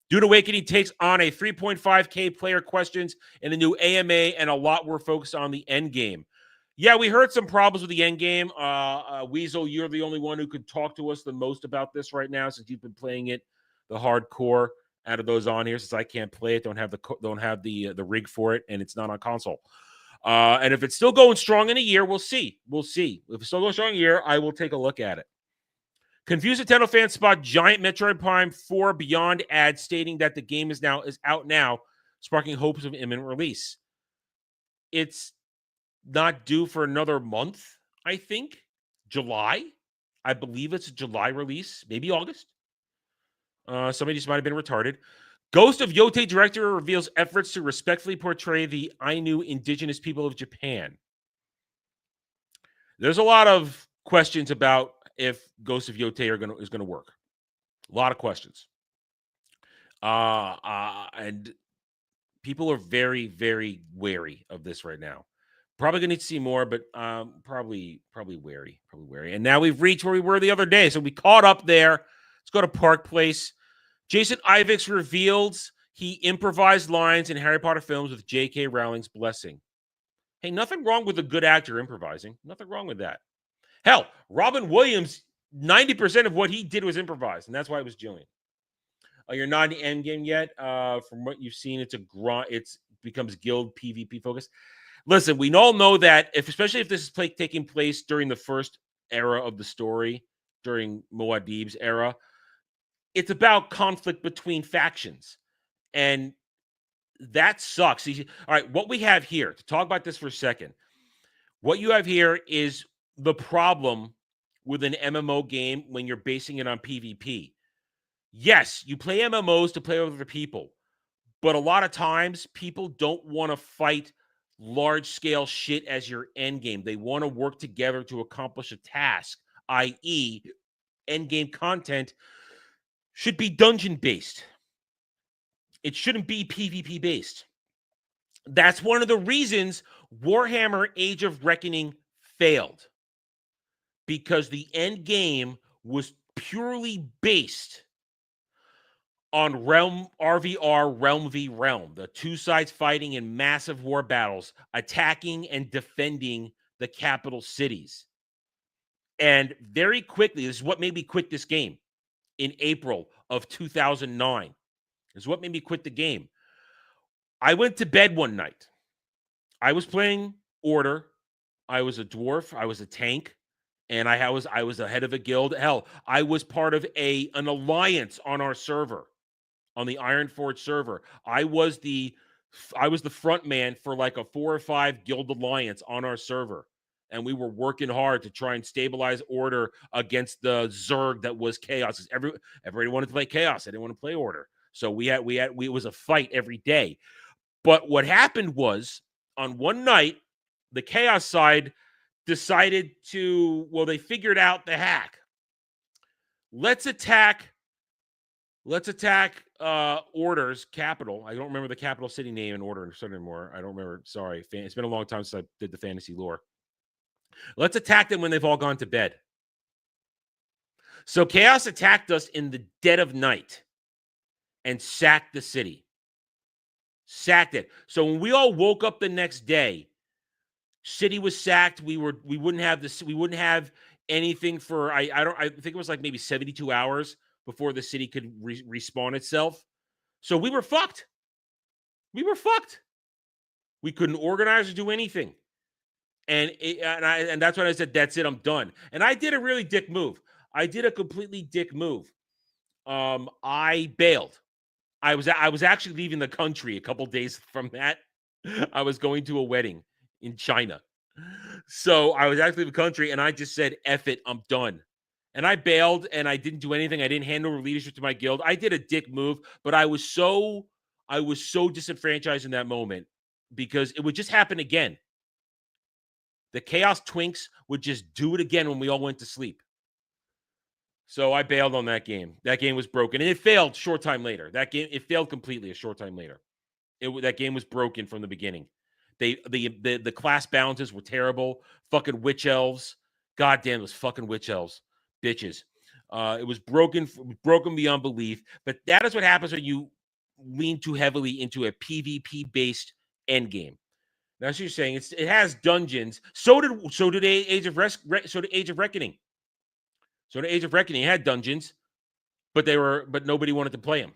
Dude Awakening takes on a 3.5K player questions in the new AMA, and a lot were focused on the end game. Yeah, we heard some problems with the end game. Weasel, you're the only one who could talk to us the most about this right now, since you've been playing it the hardcore out of those on here. Since I can't play it, don't have the rig for it, and it's not on console. And if it's still going strong in a year, we'll see. We'll see. If it's still going strong in a year, I will take a look at it. Confused Nintendo fans spot giant Metroid Prime 4 Beyond ad stating that the game is out now, sparking hopes of imminent release. It's not due for another month, I think. July. I believe it's a July release, maybe August. Somebody just might have been retarded. Ghost of Yotei director reveals efforts to respectfully portray the Ainu indigenous people of Japan. There's a lot of questions about if Ghost of Yotei is going to work. A lot of questions. And people are very, very wary of this right now. Probably going to need to see more, but probably wary. And now we've reached where we were the other day. So we caught up there. Let's go to Park Place. Jason Ivics reveals he improvised lines in Harry Potter films with J.K. Rowling's blessing. Hey, nothing wrong with a good actor improvising. Nothing wrong with that. Hell, Robin Williams, 90% of what he did was improvised, and that's why it was Jillian. You're not in the end game yet. From what you've seen, it becomes guild PvP focused. Listen, we all know that especially if this is taking place during the first era of the story, during Muad'Dib's era, it's about conflict between factions, and that sucks. All right, what we have here, to talk about this for a second, what you have here is the problem with an MMO game when you're basing it on PvP. Yes, you play MMOs to play with other people, but a lot of times people don't want to fight large-scale shit as your end game. They want to work together to accomplish a task, i.e., end game content should be dungeon-based. It shouldn't be PvP-based. That's one of the reasons Warhammer Age of Reckoning failed. Because the end game was purely based on RVR, Realm v. Realm, the two sides fighting in massive war battles, attacking and defending the capital cities. And very quickly, this is what made me quit this game in April of 2009. This is what made me quit the game. I went to bed one night. I was playing Order. I was a dwarf. I was a tank. And I was the head of a guild. Hell, I was part of an alliance on our server, on the Ironforge server. I was the front man for like a 4 or 5 guild alliance on our server, and we were working hard to try and stabilize Order against the Zerg that was Chaos. Everybody wanted to play Chaos. I didn't want to play Order, so it was a fight every day. But what happened was, on one night, the Chaos side decided they figured out the hack. Let's attack Order's capital. I don't remember the capital city name in Order anymore. I don't remember. Sorry. It's been a long time since I did the fantasy lore. Let's attack them when they've all gone to bed. So Chaos attacked us in the dead of night and sacked the city. Sacked it. So when we all woke up the next day, city was sacked. We wouldn't have anything for I think it was like maybe 72 hours before the city could respawn itself. So we were fucked. We couldn't organize or do anything. And that's when I said, that's it, I'm done. And I did a really dick move. I did a completely dick move. I bailed. I was actually leaving the country a couple days from that. I was going to a wedding in China. So I was actually in the country, and I just said, F it, I'm done. And I bailed, and I didn't do anything. I didn't hand over leadership to my guild. I did a dick move, but I was so disenfranchised in that moment because it would just happen again. The Chaos Twinks would just do it again when we all went to sleep. So I bailed on that game. That game was broken, and it failed short time later. It failed completely a short time later. That game was broken from the beginning. The class balances were terrible. Fucking witch elves. Goddamn, those fucking witch elves. Bitches. It was broken beyond belief. But that is what happens when you lean too heavily into a PvP-based endgame. That's what you're saying. It has dungeons. So did Age of Reckoning. So did Age of Reckoning had dungeons, but nobody wanted to play them.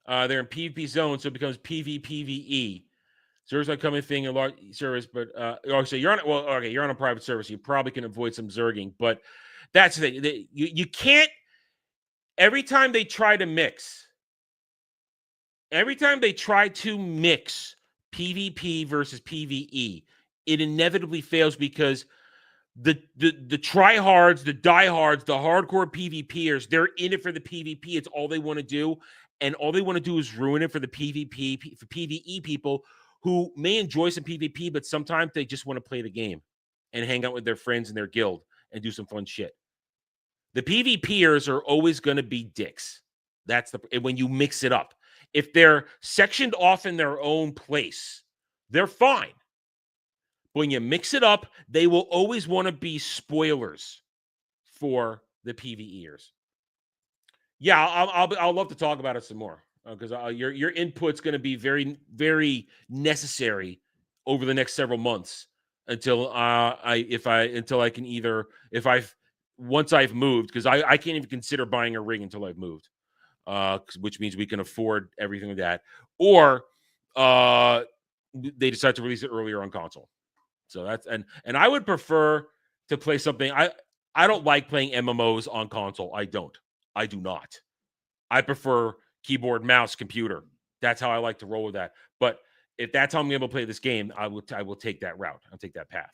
They're in PvP zones, so it becomes PvPvE. Servers like coming thing a large service, but so you're on a private service. You probably can avoid some zerging, but that's the thing. You can't. Every time they try to mix PvP versus PvE, it inevitably fails because the tryhards, the diehards, the hardcore PvPers, they're in it for the PvP. It's all they want to do. And all they want to do is ruin it for the PvE people who may enjoy some PvP, but sometimes they just want to play the game and hang out with their friends in their guild and do some fun shit. The PvPers are always going to be dicks. When you mix it up. If they're sectioned off in their own place, they're fine. When you mix it up, they will always want to be spoilers for the PvEers. Yeah, I'll love to talk about it some more because your input's going to be very, very necessary over the next several months until once I've moved, because I can't even consider buying a ring until I've moved, which means we can afford everything like that, or they decide to release it earlier on console. So that's and I would prefer to play something. I don't like playing MMOs on console. I do not. I prefer keyboard, mouse, computer. That's how I like to roll with that. But if that's how I'm able to play this game, I will take that route. I'll take that path.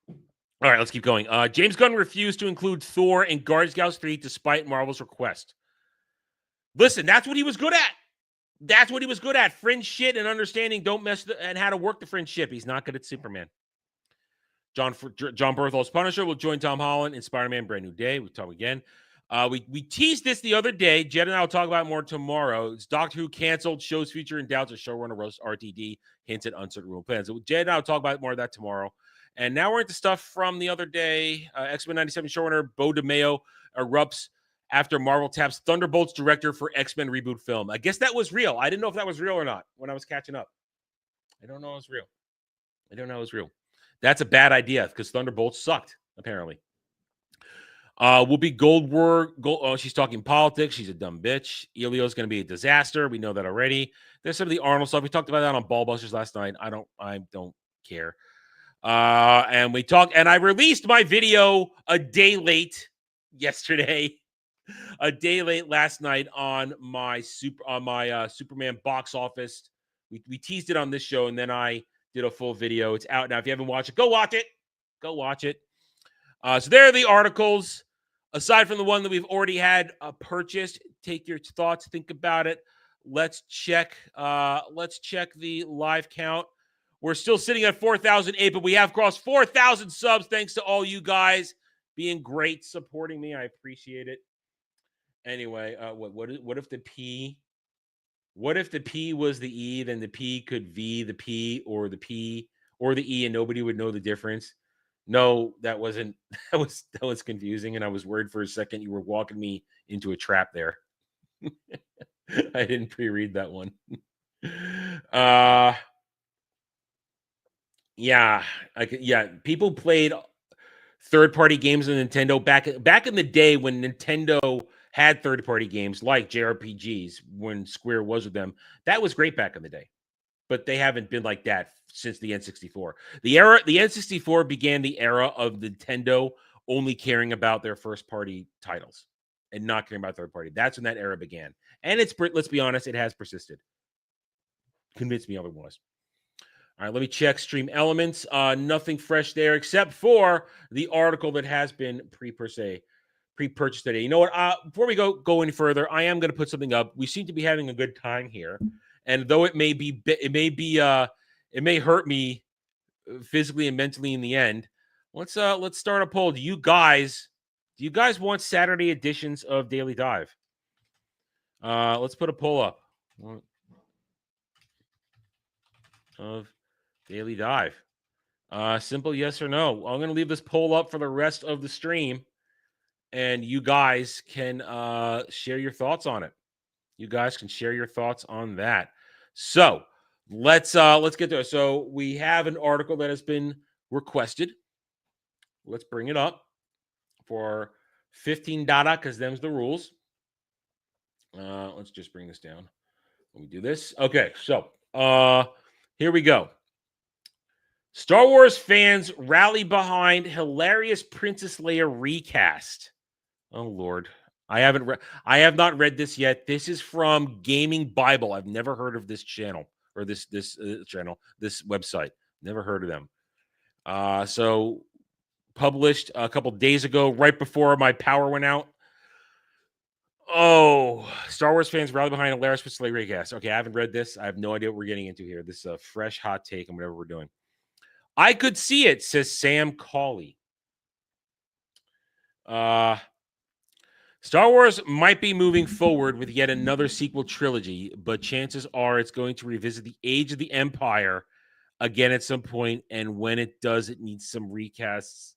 All right, let's keep going. James Gunn refused to include Thor in Guardians of the Galaxy 3 despite Marvel's request. Listen, that's what he was good at. Fringe shit and understanding and how to work the fringe ship. He's not good at Superman. John Berthold's Punisher will join Tom Holland in Spider-Man Brand New Day. We'll talk again. We teased this the other day. Jed and I will talk about it more tomorrow. It's Doctor Who canceled. Show's future in doubt as showrunner roast RTD. Hints at uncertain rule plans. So Jed and I will talk about more of that tomorrow. And now we're into stuff from the other day. X-Men 97 showrunner Bo DeMeo erupts after Marvel taps Thunderbolt's director for X-Men reboot film. I guess that was real. I didn't know if that was real or not when I was catching up. I don't know if it was real. That's a bad idea because Thunderbolts sucked, apparently. Whoopi Goldberg, she's talking politics. She's a dumb bitch. Elio's going to be a disaster. We know that already. There's some of the Arnold stuff. We talked about that on Ballbusters last night. I don't care. And I released my video a day late yesterday. A day late last night on my Superman box office. We teased it on this show, and then I did a full video. It's out now. If you haven't watched it, go watch it. So there are the articles. Aside from the one that we've already had purchased, take your thoughts, think about it. Let's check the live count. We're still sitting at 4,008, but we have crossed 4,000 subs. Thanks to all you guys being great, supporting me. I appreciate it. Anyway, what if the P? What if the P was the E? Then the P could V the P or the P or the E, and nobody would know the difference. No, that wasn't. That was confusing, and I was worried for a second you were walking me into a trap there. I didn't pre-read that one. Yeah, people played third-party games on Nintendo back in the day when Nintendo had third-party games like JRPGs when Square was with them. That was great back in the day, but they haven't been like that since the N64. The N64 began the era of Nintendo only caring about their first-party titles and not caring about third-party. That's when that era began, and let's be honest, it has persisted. Convince me otherwise. All right, let me check Stream Elements. Nothing fresh there except for the article that has been pre-purchase today. You know what? Before we go any further, I am going to put something up. We seem to be having a good time here, and though it may hurt me physically and mentally in the end. Let's start a poll. Do you guys want Saturday editions of Daily Dive? Let's put a poll up of Daily Dive. Simple yes or no. I'm going to leave this poll up for the rest of the stream, and you guys can share your thoughts on it. You guys can share your thoughts on that. So let's get to it. So we have an article that has been requested. Let's bring it up for 15 data because them's the rules. Let's just bring this down. Let me do this. Okay, so here we go. Star Wars fans rally behind hilarious Princess Leia recast. Oh Lord, I have not read this yet. This is from Gaming Bible. I've never heard of this channel or this website. Never heard of them. So published a couple days ago, right before my power went out. Oh, Star Wars fans rally behind hilarious Princess Leia recast. Okay, I haven't read this. I have no idea what we're getting into here. This is a fresh hot take on whatever we're doing. I could see it, says Sam Cawley. Star Wars might be moving forward with yet another sequel trilogy, but chances are it's going to revisit the Age of the Empire again at some point, and when it does, it needs some recasts.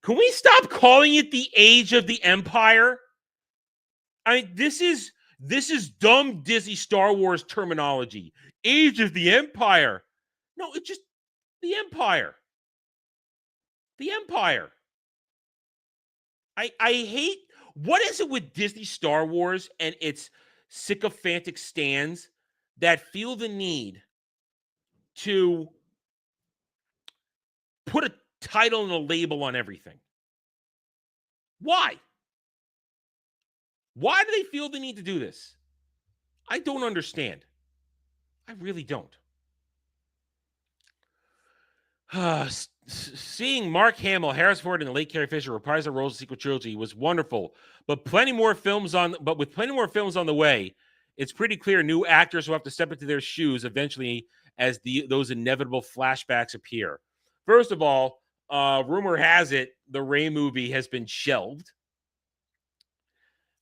Can we stop calling it the Age of the Empire? I mean, this is dumb Disney Star Wars terminology. Age of the Empire. No, it's just the Empire. The Empire. I hate, what is it with Disney Star Wars and its sycophantic stands that feel the need to put a title and a label on everything? Why? Why do they feel the need to do this? I don't understand. I really don't. Seeing Mark Hamill, Harrison Ford, and the late Carrie Fisher reprise their roles in the sequel trilogy was wonderful, but with plenty more films on the way, it's pretty clear new actors will have to step into their shoes eventually as those inevitable flashbacks appear. First of all, rumor has it the Rey movie has been shelved,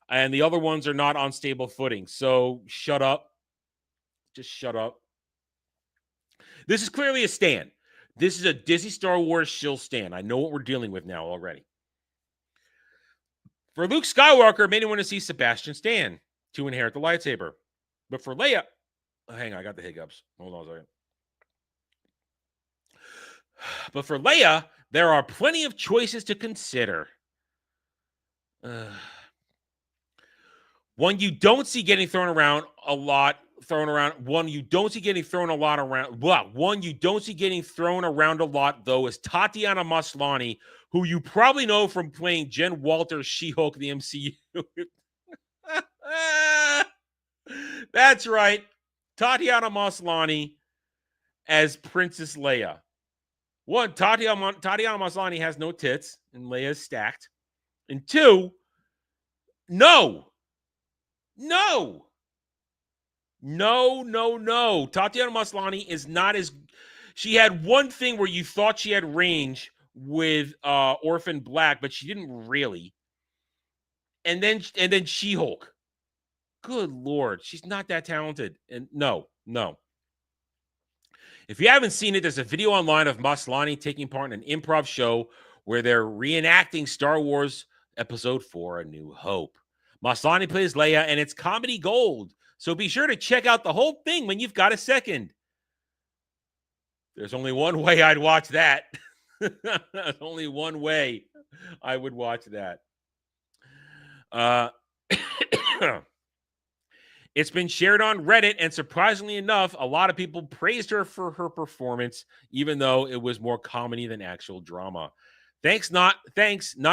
and the other ones are not on stable footing. So shut up. Just shut up. This is clearly a stand. This is a Disney Star Wars shill stand. I know what we're dealing with now already. For Luke Skywalker, many want to see Sebastian Stan to inherit the lightsaber. But for Leia, hang on, I got the hiccups. Hold on a second. But for Leia, there are plenty of choices to consider. One you don't see getting thrown around a lot. One you don't see getting thrown around a lot, though, is Tatiana Maslany, who you probably know from playing Jen Walters' She-Hulk in the MCU. That's right. Tatiana Maslany as Princess Leia. One, Tatiana Maslany has no tits, and Leia is stacked. And two, no. Tatiana Maslany is not as... She had one thing where you thought she had range with Orphan Black, but she didn't really. And then She-Hulk. Good Lord. She's not that talented. And no. If you haven't seen it, there's a video online of Maslany taking part in an improv show where they're reenacting Star Wars Episode 4, A New Hope. Maslany plays Leia, and it's comedy gold. So be sure to check out the whole thing when you've got a second. There's only one way I'd watch that. There's only one way I would watch that. It's been shared on Reddit, and surprisingly enough, a lot of people praised her for her performance, even though it was more comedy than actual drama. Thanks. Not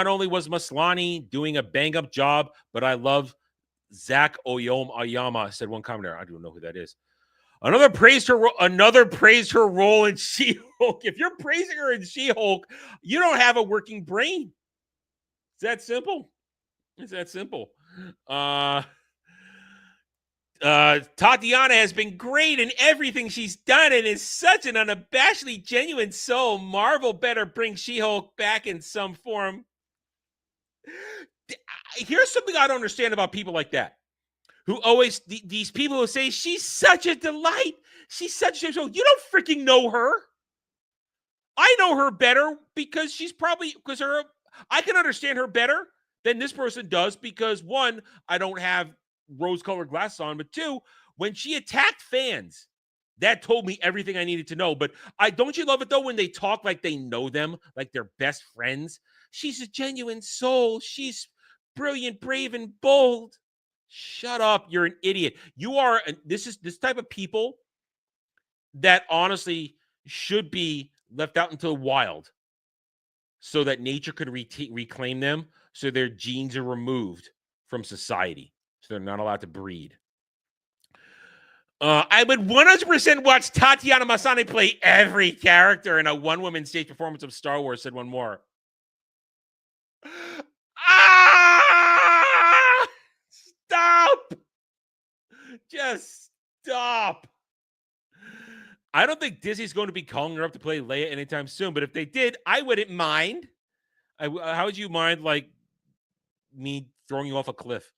only was Maslany doing a bang-up job, but I love Zach Oyama, said one commenter. I don't know who that is. Another praised her role in She-Hulk. If you're praising her in She-Hulk, you don't have a working brain. It's that simple. It's that simple. Tatiana has been great in everything she's done and is such an unabashedly genuine soul. Marvel better bring She-Hulk back in some form. Here's something I don't understand about people like that, who always, these people who say, she's such a delight. She's such a, so you don't freaking know her. I know her better because she's probably, because her, I can understand her better than this person does because one, I don't have rose-colored glasses on, but two, when she attacked fans, that told me everything I needed to know. But don't you love it though when they talk like they know them, like they're best friends? She's a genuine soul. She's brilliant, brave, and bold. Shut up. You're an idiot. You are, this type of people that honestly should be left out into the wild so that nature could reclaim them, so their genes are removed from society, so they're not allowed to breed. I would 100% watch Tatiana Maslany play every character in a one-woman stage performance of Star Wars, said one more. Ah! Stop! Just stop. I don't think Disney's going to be calling her up to play Leia anytime soon, but if they did, I wouldn't mind. How would you mind, like, me throwing you off a cliff?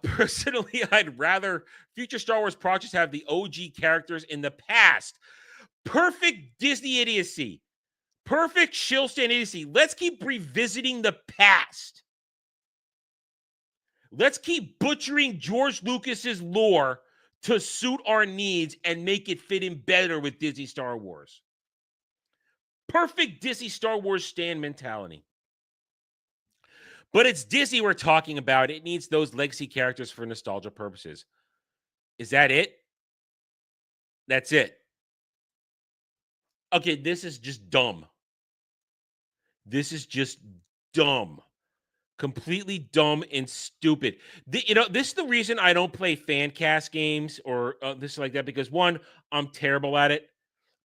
Personally, I'd rather future Star Wars projects have the OG characters in the past. Perfect Disney idiocy. Perfect shill stand idiocy. Let's keep revisiting the past. Let's keep butchering George Lucas's lore to suit our needs and make it fit in better with Disney Star Wars. Perfect Disney Star Wars stand mentality. But it's Disney we're talking about. It needs those legacy characters for nostalgia purposes. Is that it? That's it. Okay, this is just dumb. This is just dumb. Completely dumb and stupid. This is the reason I don't play fan cast games or this like that, because one, I'm terrible at it.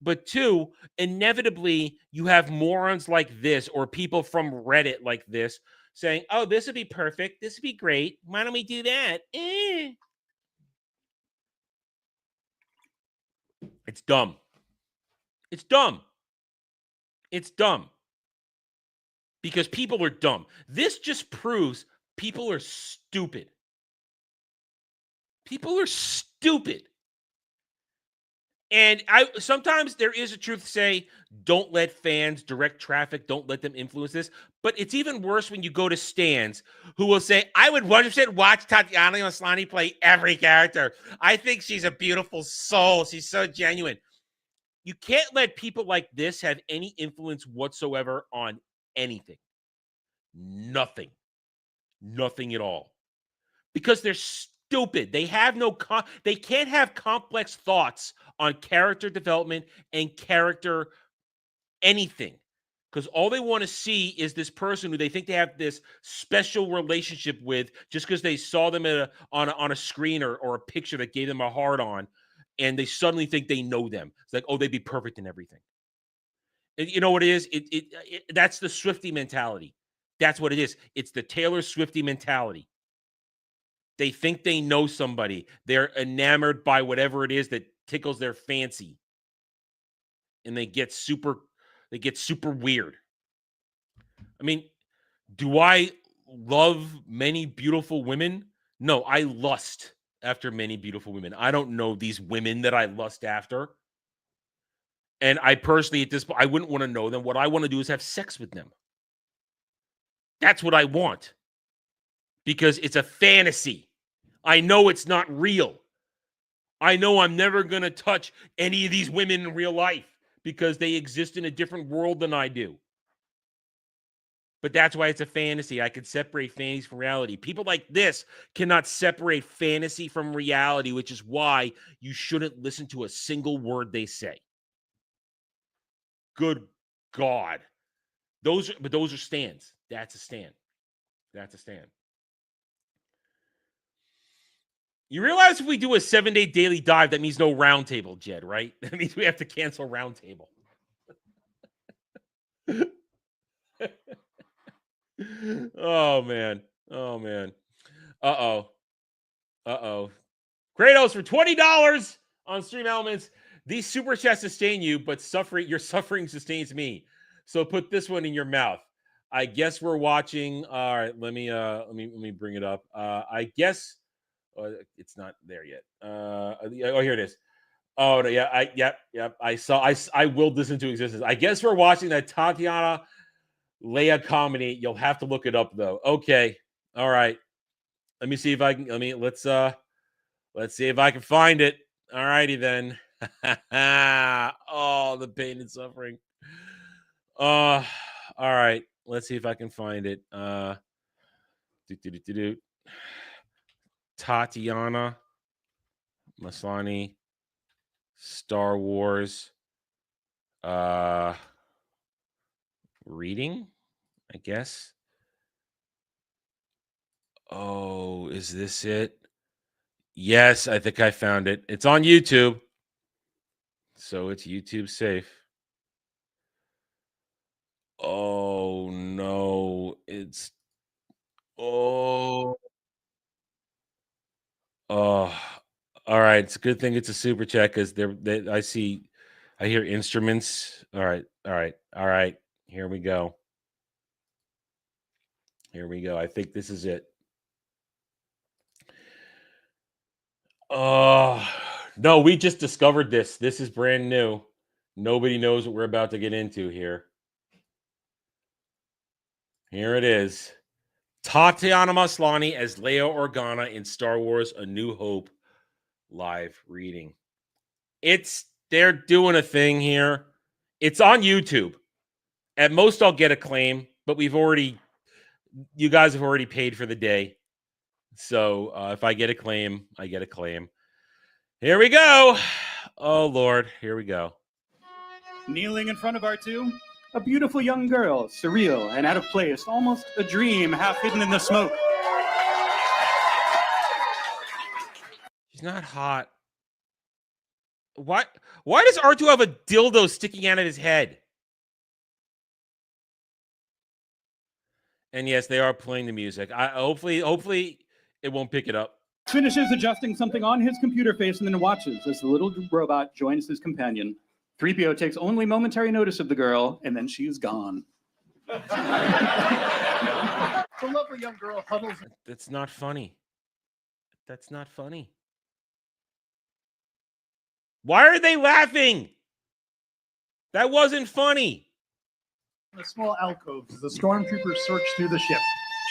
But two, inevitably, you have morons like this or people from Reddit like this saying, oh, this would be perfect. This would be great. Why don't we do that? It's dumb. It's dumb. It's dumb. Because people are dumb. This just proves people are stupid. People are stupid. And sometimes there is a truth to say, don't let fans direct traffic, don't let them influence this. But it's even worse when you go to stands who will say, I would 100% watch Tatiana Maslany play every character. I think she's a beautiful soul. She's so genuine. You can't let people like this have any influence whatsoever on anything. Nothing. Nothing at all. Because they're stupid. They have they can't have complex thoughts on character development and character anything. Because all they want to see is this person who they think they have this special relationship with just because they saw them on a screen or a picture that gave them a heart on, and they suddenly think they know them. It's like, oh, they'd be perfect in everything. And you know what it is? That's the Swiftie mentality. That's what it is. It's the Taylor Swiftie mentality. They think they know somebody. They're enamored by whatever it is that tickles their fancy. And they get super weird. I mean, do I love many beautiful women? No, I lust after many beautiful women. I don't know these women that I lust after. And I personally, at this point, I wouldn't want to know them. What I want to do is have sex with them. That's what I want. Because it's a fantasy. I know it's not real. I know I'm never going to touch any of these women in real life because they exist in a different world than I do. But that's why it's a fantasy. I can separate fantasy from reality. People like this cannot separate fantasy from reality, which is why you shouldn't listen to a single word they say. Good God. Those are stands. That's a stand. That's a stand. You realize if we do a 7-day daily dive, that means no roundtable, Jed, right? That means we have to cancel roundtable. Oh, man. Oh man. Uh-oh. Kratos for $20 on Stream Elements. These super chats sustain you, but your suffering sustains me. So put this one in your mouth. I guess we're watching. All right, let me bring it up. I guess it's not there yet. Oh, here it is. Oh no, yeah, yep. I willed this into existence. I guess we're watching that Tatiana Leia comedy. You'll have to look it up though. Okay, all right. Let me see if I can. Let's see if I can find it. All righty then. Oh, the pain and suffering. All right. Let's see if I can find it. Tatiana Maslany, Star Wars, reading, I guess. Oh, is this it? Yes, I think I found it. It's on YouTube. So it's YouTube safe. Oh no, it's all right. It's a good thing it's a super chat because I hear instruments. All right. Here we go. I think this is it. No, we just discovered this. This is brand new. Nobody knows what we're about to get into here. Here it is. Tatiana Maslany as Leia Organa in Star Wars A New Hope live reading. They're doing a thing here. It's on YouTube. At most I'll get a claim, but you guys have already paid for the day. So if I get a claim, I get a claim. Here we go. Oh, Lord. Here we go. Kneeling in front of R2, a beautiful young girl, surreal and out of place, almost a dream half hidden in the smoke. She's not hot. Why does R2 have a dildo sticking out of his head? And yes, they are playing the music. Hopefully it won't pick it up. Finishes adjusting something on his computer face and then watches as the little robot joins his companion. 3PO takes only momentary notice of the girl, and then she is gone. The lovely young girl huddles. That's not funny. That's not funny. Why are they laughing? That wasn't funny. In a small alcove, as the stormtroopers search through the ship.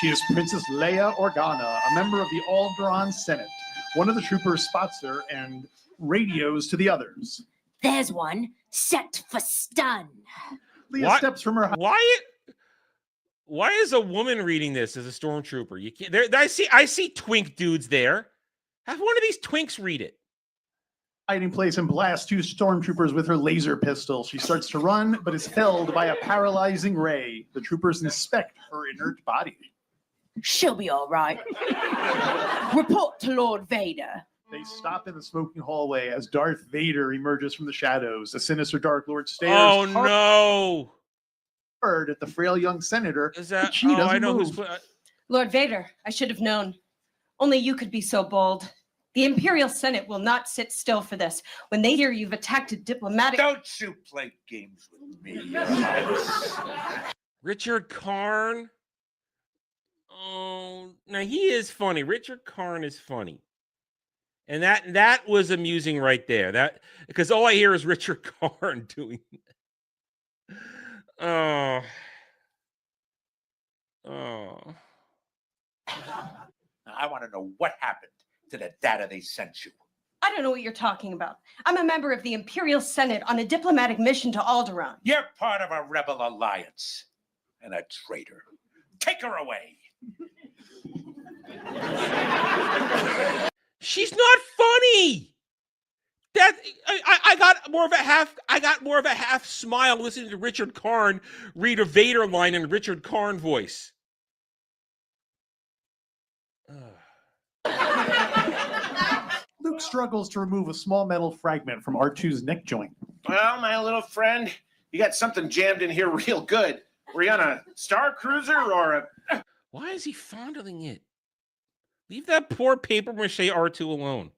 She is Princess Leia Organa, a member of the Alderaan Senate. One of the troopers spots her and radios to the others. There's one set for stun. Leia steps from her. Why is a woman reading this as a stormtrooper? You can't. I see twink dudes there. Have one of these twinks read it. Hiding place and blasts two stormtroopers with her laser pistol. She starts to run, but is held by a paralyzing ray. The troopers inspect her inert body. She'll be all right. Report to Lord Vader. They stop in the smoking hallway as Darth Vader emerges from the shadows. The sinister Dark Lord stares. Oh no! Hard at the frail young senator. Is that? She Oh, doesn't I know move. who's. Lord Vader, I should have known. Only you could be so bold. The Imperial Senate will not sit still for this. When they hear you've attacked a diplomatic... Don't you play games with me. Richard Karn? Oh, now he is funny. Richard Karn is funny. And that was amusing right there. That because all I hear is Richard Karn doing that. I want to know what happened to the data they sent you. I don't know what you're talking about. I'm a member of the Imperial Senate on a diplomatic mission to Alderaan. You're part of a rebel alliance and a traitor. Take her away. She's not funny. That I got more of a half smile listening to Richard Karn read a Vader line in a Richard Karn voice. Luke struggles to remove a small metal fragment from R2's neck joint. Well, my little friend, you got something jammed in here real good. Were you on a Star Cruiser or a... Why is he fondling it? Leave that poor paper mache R2 alone.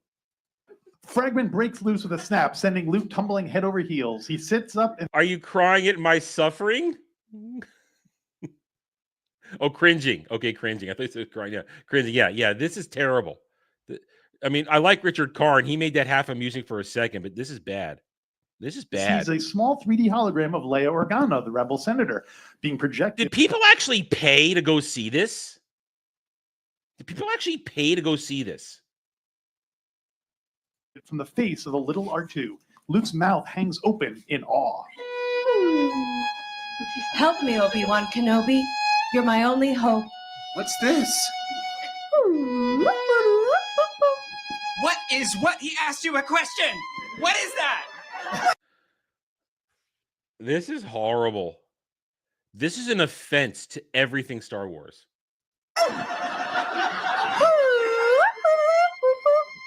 Fragment breaks loose with a snap, sending Luke tumbling head over heels. He sits up and Are you crying at my suffering? Oh, cringing. Okay, cringing. I thought you said crying. Yeah, cringing. Yeah. This is terrible. I mean, I like Richard Karn. He made that half amusing for a second, but this is bad. This is bad. sees a small 3D hologram of Leia Organa, the rebel senator, being projected. Did people actually pay to go see this? Did people actually pay to go see this? From the face of the little R2. Luke's mouth hangs open in awe. Help me, Obi-Wan Kenobi. You're my only hope. What's this? What? He asked you a question. What is that? This is horrible. This is an offense to everything Star Wars.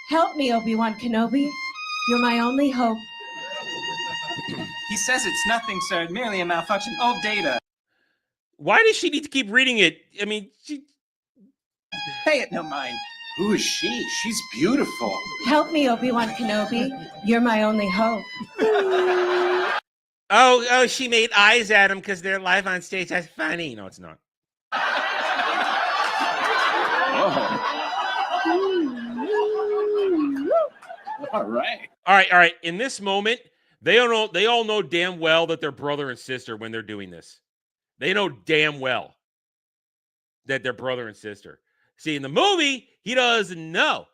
Help me, Obi-Wan Kenobi. You're my only hope. He says it's nothing, sir. Merely a malfunction. All data. Why does she need to keep reading it? I mean, Pay it no mind. Who is she? She's beautiful. Help me, Obi-Wan Kenobi. You're my only hope. Oh, she made eyes at him because they're live on stage. That's funny. No, it's not. All right. All right. In this moment, they all know damn well that they're brother and sister when they're doing this. They know damn well that they're brother and sister. See, in the movie, he doesn't know.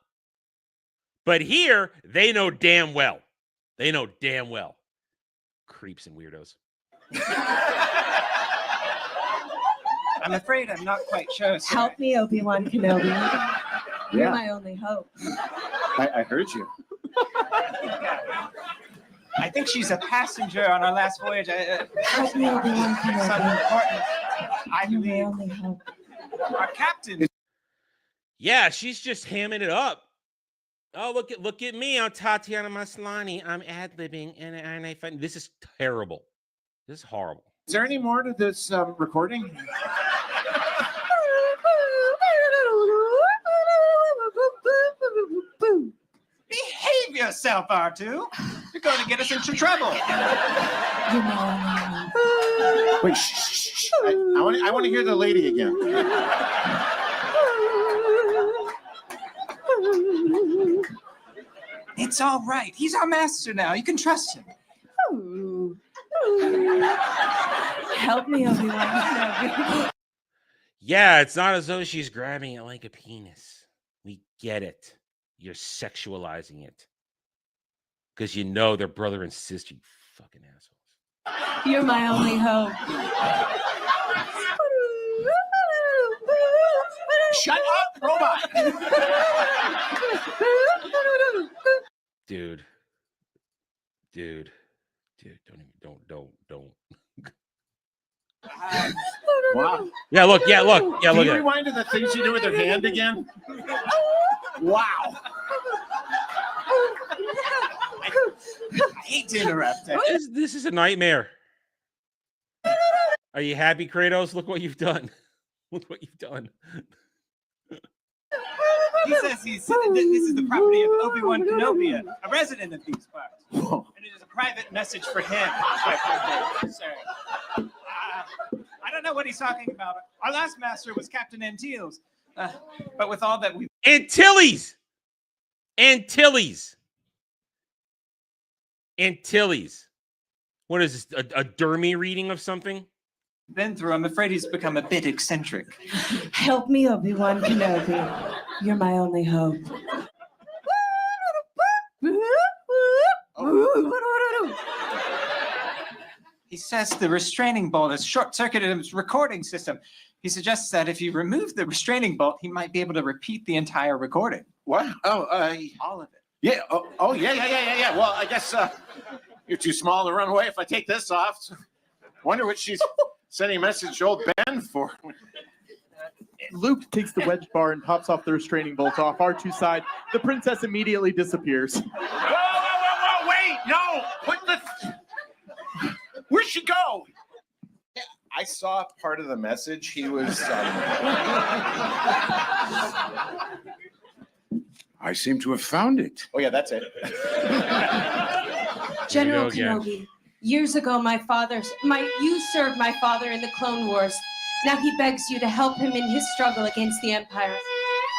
But here, they know damn well. They know damn well. Creeps and weirdos. I'm afraid I'm not quite sure, sir. Help me, Obi-Wan Kenobi. You're Yeah. my only hope. I heard you. I think she's a passenger on our last voyage. Help me, Obi-Wan Something Kenobi. important. I You're my believe only hope. our captain. Yeah, she's just hamming it up. Oh, look at me. I'm Tatiana Maslany. I'm ad-libbing, and I find this is terrible. This is horrible. Is there any more to this recording? Behave yourself, R2. You're going to get us into trouble. You're my only hope. Wait, shh. I want to hear the lady again. It's all right. He's our master now. You can trust him. Help me, Obi-Wan Kenobi. Yeah, it's not as though she's grabbing it like a penis. We get it. You're sexualizing it. Because you know they're brother and sister, you fucking assholes. You're my only hope. Shut up, robot. Dude, don't. Wow. Yeah, look. Can Look you at it. rewind to the things you do with her hand again? Wow. I hate to interrupt. This is a nightmare. Are you happy, Kratos? Look what you've done. Look what you've done. He says this is the property of Obi-Wan Kenobi, a resident of these parts. And it is a private message for him, sir. I don't know what he's talking about. Our last master was Captain Antilles. But with all that we've... Antilles. What is this, a Dermy reading of something? been through, I'm afraid he's become a bit eccentric. Help me, Obi-Wan Kenobi. You're my only hope. He says the restraining bolt has short-circuited his recording system. He suggests that if you remove the restraining bolt, he might be able to repeat the entire recording. What? Oh, all of it. yeah. Oh, yeah. Well, I guess you're too small to run away if I take this off. Wonder what she's sending a message to old Ben for. Luke takes the wedge bar and pops off the restraining bolt off R2's side. The princess immediately disappears. Whoa, wait, no. What the? Where'd she go? I saw part of the message. He was. I seem to have found it. Oh yeah, that's it. General There you go again. Kenobi, years ago you served my father in the Clone Wars. Now he begs you to help him in his struggle against the Empire.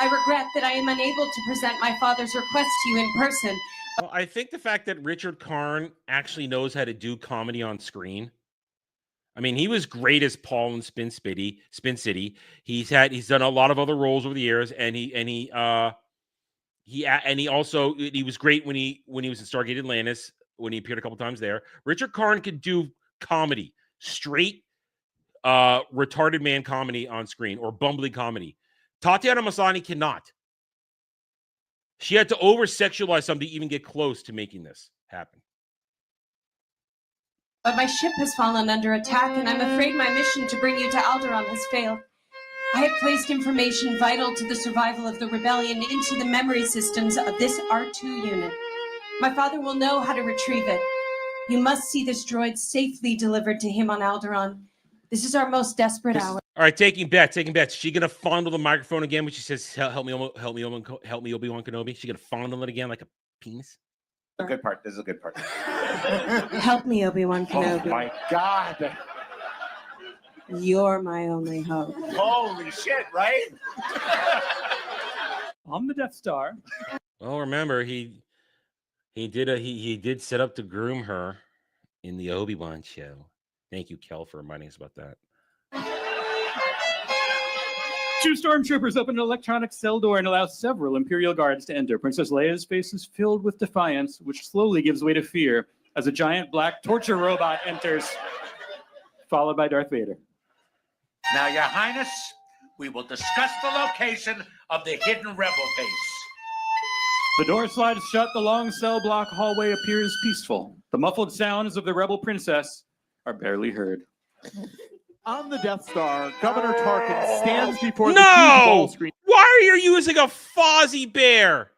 I regret that I am unable to present my father's request to you in person. Well, I think the fact that Richard Karn actually knows how to do comedy on screen. I mean, he was great as Paul in Spin City. He's done a lot of other roles over the years, and he was great when he was in Stargate Atlantis, when he appeared a couple times there. Richard Karn could do comedy, straight retarded man comedy on screen, or bumbling comedy. Tatiana Maslany cannot. She had to over-sexualize something to even get close to making this happen. But my ship has fallen under attack, and I'm afraid my mission to bring you to Alderaan has failed. I have placed information vital to the survival of the rebellion into the memory systems of this R2 unit. My father will know how to retrieve it. You must see this droid safely delivered to him on Alderaan. This is our most desperate hour. All right, taking bets. Is she gonna fondle the microphone again when she says, "Help me, Obi-Wan Kenobi"? She gonna fondle it again like a penis? The good part. This is a good part. Help me, Obi-Wan Kenobi. Oh my God! You're my only hope. Holy shit! Right? On the Death Star. Well, remember he did set up to groom her in the Obi-Wan show. Thank you, Kel, for reminding us about that. 2 stormtroopers open an electronic cell door and allow several Imperial guards to enter. Princess Leia's face is filled with defiance, which slowly gives way to fear as a giant black torture robot enters, followed by Darth Vader. Now, Your Highness, we will discuss the location of the hidden rebel base. The door slides shut. The long cell block hallway appears peaceful. The muffled sounds of the rebel princess are barely heard. On the Death Star, Governor Tarkin stands before the huge ball screen. Why are you using a Fozzie Bear?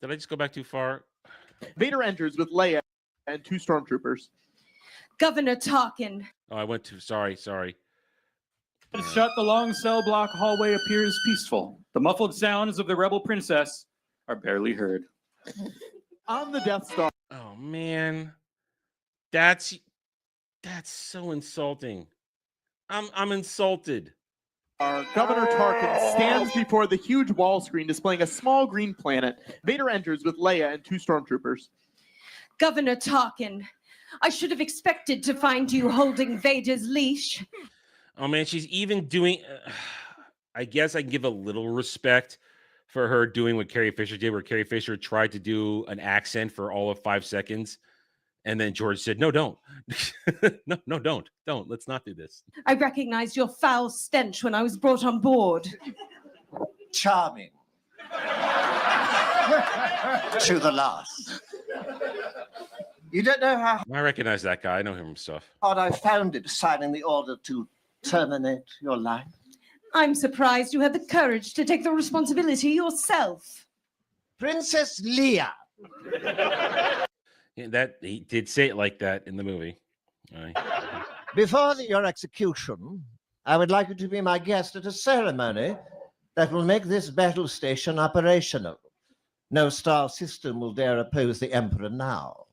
Did I just go back too far? Vader enters with Leia and 2 stormtroopers. Governor Tarkin. Oh, I went too. Sorry. Shut. The long cell block hallway appears peaceful. The muffled sounds of the rebel princess are barely heard. On the Death Star. Oh man, that's so insulting. I'm insulted. Governor Tarkin stands before the huge wall screen displaying a small green planet. Vader enters with Leia and 2 stormtroopers. Governor Tarkin, I should have expected to find you holding Vader's leash. Oh man, she's even doing. I guess I can give a little respect for her doing what Carrie Fisher did, where Carrie Fisher tried to do an accent for all of 5 seconds. And then George said, no, don't. no, don't. Let's not do this. I recognized your foul stench when I was brought on board. Charming. To the last. You don't know how I recognize that guy. I know him from stuff. hard I found it signing the order to terminate your life. I'm surprised you had the courage to take the responsibility yourself. Princess Leia. Yeah, that he did say it like that in the movie. Before your execution, I would like you to be my guest at a ceremony that will make this battle station operational. No star system will dare oppose the Emperor now.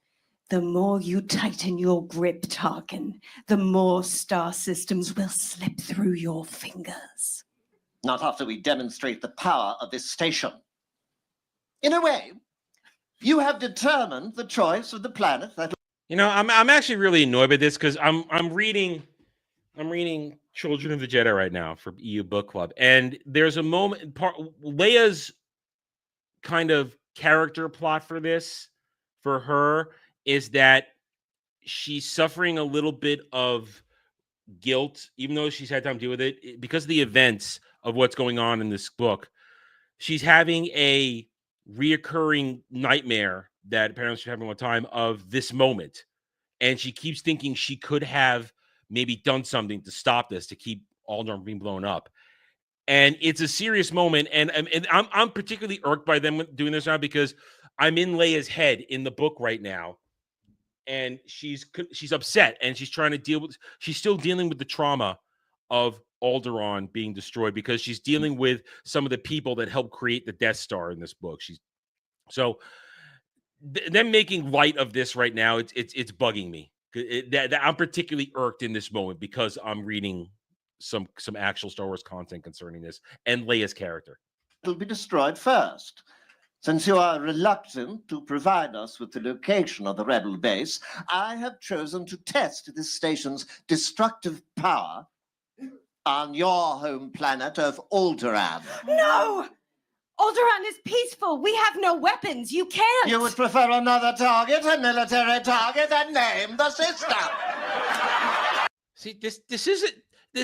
The more you tighten your grip, Tarkin, the more star systems will slip through your fingers. Not after we demonstrate the power of this station. In a way, you have determined the choice of the planet that. You know, I'm actually really annoyed by this because I'm reading Children of the Jedi right now for EU Book Club, and there's a moment. Leia's kind of character plot for this, for her, is that she's suffering a little bit of guilt, even though she's had time to deal with it because of the events of what's going on in this book. She's having a reoccurring nightmare that parents should have one time of this moment. And she keeps thinking she could have maybe done something to stop this, to keep Alderaan being blown up. And it's a serious moment. And I'm particularly irked by them doing this now because I'm in Leia's head in the book right now. and she's upset, and she's trying to she's still dealing with the trauma of Alderaan being destroyed because she's dealing with some of the people that helped create the Death Star in this book. Them making light of this right now, it's bugging me. I'm particularly irked in this moment because I'm reading some actual Star Wars content concerning this and Leia's character. It'll be destroyed first. Since you are reluctant to provide us with the location of the rebel base, I have chosen to test this station's destructive power on your home planet of Alderaan. No! Alderaan is peaceful. We have no weapons. You can't. You would prefer another target, a military target, and name the system. See, this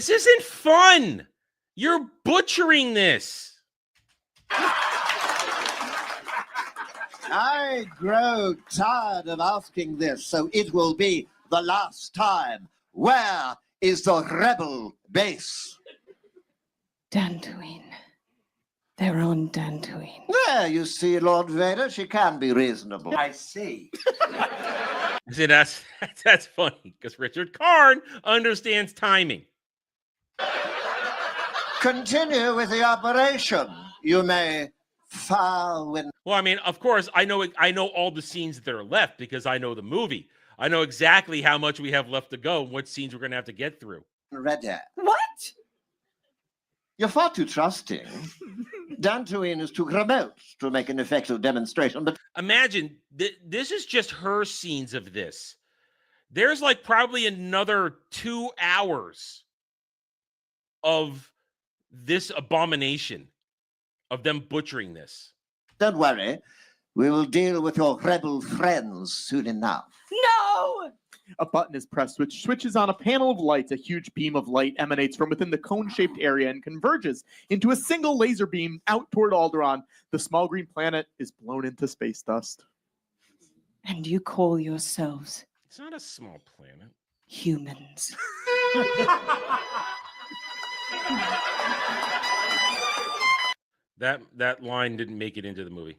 isn't fun. You're butchering this. I grow tired of asking this, so it will be the last time. Where is the rebel base? Dantooine. They're on Dantooine. There, you see, Lord Vader, she can be reasonable. I see. See, that's funny because Richard Karn understands timing. Continue with the operation. You may fire when... Well, I mean, of course, I know all the scenes that are left because I know the movie. I know exactly how much we have left to go and what scenes we're going to have to get through. Ready. What? You're far too trusting. Dantooine is too remote to make an effective demonstration, but... Imagine, this is just her scenes of this. There's like probably another 2 hours of this abomination, of them butchering this. Don't worry. We will deal with your rebel friends soon enough. No! A button is pressed, which switches on a panel of lights. A huge beam of light emanates from within the cone-shaped area and converges into a single laser beam out toward Alderaan. The small green planet is blown into space dust. And you call yourselves It's not a small planet. humans. That line didn't make it into the movie.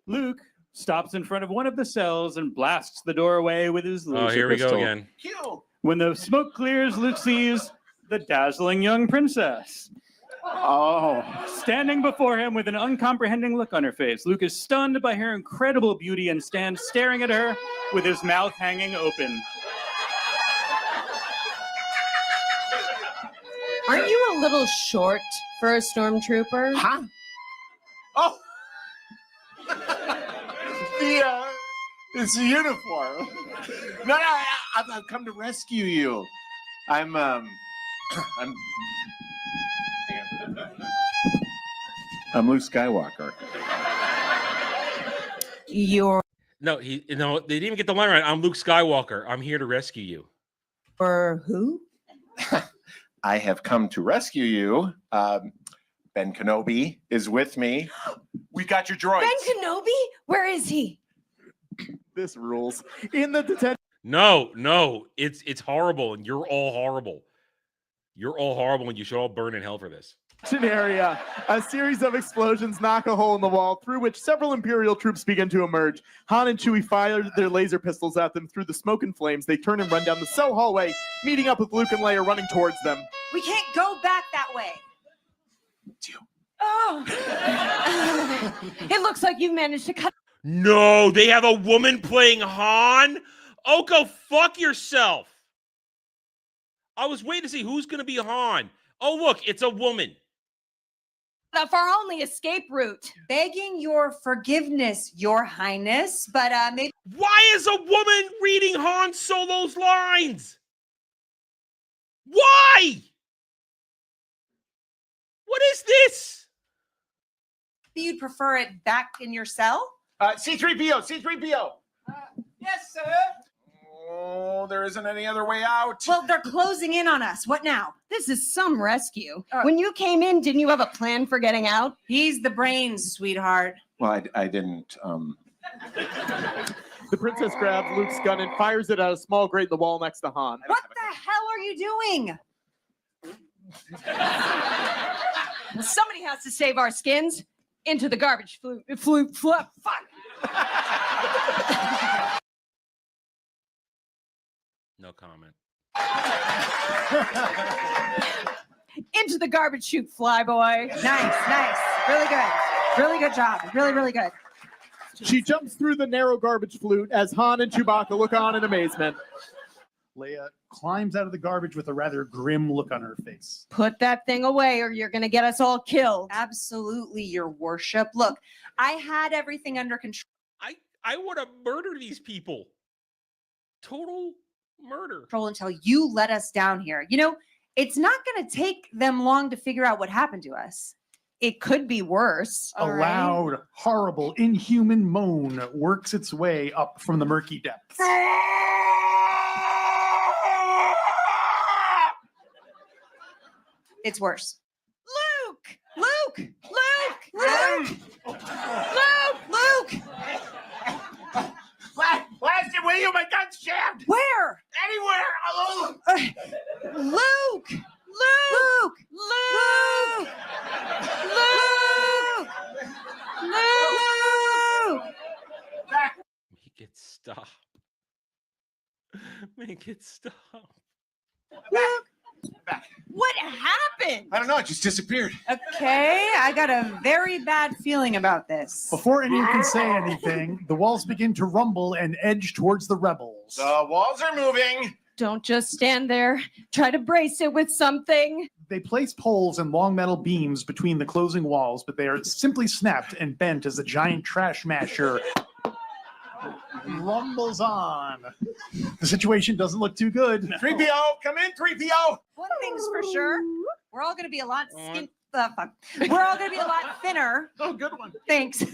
Luke stops in front of one of the cells and blasts the doorway with his laser Oh, here we pistol. go again. When the smoke clears, Luke sees the dazzling young princess. Oh. Standing before him with an uncomprehending look on her face, Luke is stunned by her incredible beauty and stands staring at her with his mouth hanging open. Aren't you a little short for a stormtrooper? Huh? Oh! It's a uniform. No, I've come to rescue you. I'm Luke Skywalker. You're No, they didn't even get the line right. I'm Luke Skywalker. I'm here to rescue you. who? I have come to rescue you. Ben Kenobi is with me. We got your droids. Ben Kenobi? Where is he? This rules. In the detention No, it's horrible, and you're all horrible. You're all horrible, and you should all burn in hell for this. area, a series of explosions knock a hole in the wall through which several Imperial troops begin to emerge. Han and Chewie fire their laser pistols at them through the smoke and flames. They turn and run down the cell hallway, meeting up with Luke and Leia running towards them. We can't go back that way. Oh. It looks like you managed to cut. No, they have a woman playing Han? Oh, go fuck yourself. I was waiting to see who's going to be Han. Oh, look, it's a woman. Off our only escape route. Begging your forgiveness, Your Highness, but maybe. Why is a woman reading Han Solo's lines? Why? What is this? You'd prefer it back in your cell? C-3PO, C-3PO. Yes, sir. Oh, there isn't any other way out. Well, they're closing in on us. What now? This is some rescue. When you came in, didn't you have a plan for getting out? He's the brains, sweetheart. Well, I didn't. The princess grabs Luke's gun and fires it at a small grate in the wall next to Han. What the hell are you doing? Somebody has to save our skins. Into the garbage. Fuck. No comment. Into the garbage chute, flyboy. Nice. Really good. Really good job. Really, really good. She jumps through the narrow garbage flute as Han and Chewbacca look on in amazement. Leia climbs out of the garbage with a rather grim look on her face. Put that thing away or you're going to get us all killed. Absolutely, your worship. Look, I had everything under control. I want to murder these people. Total murder. Until you let us down here. You know, it's not going to take them long to figure out what happened to us. It could be worse. A loud, horrible, inhuman moan works its way up from the murky depths. It's worse. Luke! Blast it, will you? My gun's jammed. Where? Anywhere. Luke! Make it stop. Make it stop. Back. What happened? I don't know. It just disappeared. Okay, I got a very bad feeling about this. Before anyone can say anything, the walls begin to rumble and edge towards the rebels. The walls are moving. Don't just stand there. Try to brace it with something. They place poles and long metal beams between the closing walls, but they are simply snapped and bent as a giant trash masher rumbles on. The situation doesn't look too good. 3PO, come in, 3PO. One thing's for sure, we're all going to be a lot We're all going to be a lot thinner. Oh, good one. Thanks.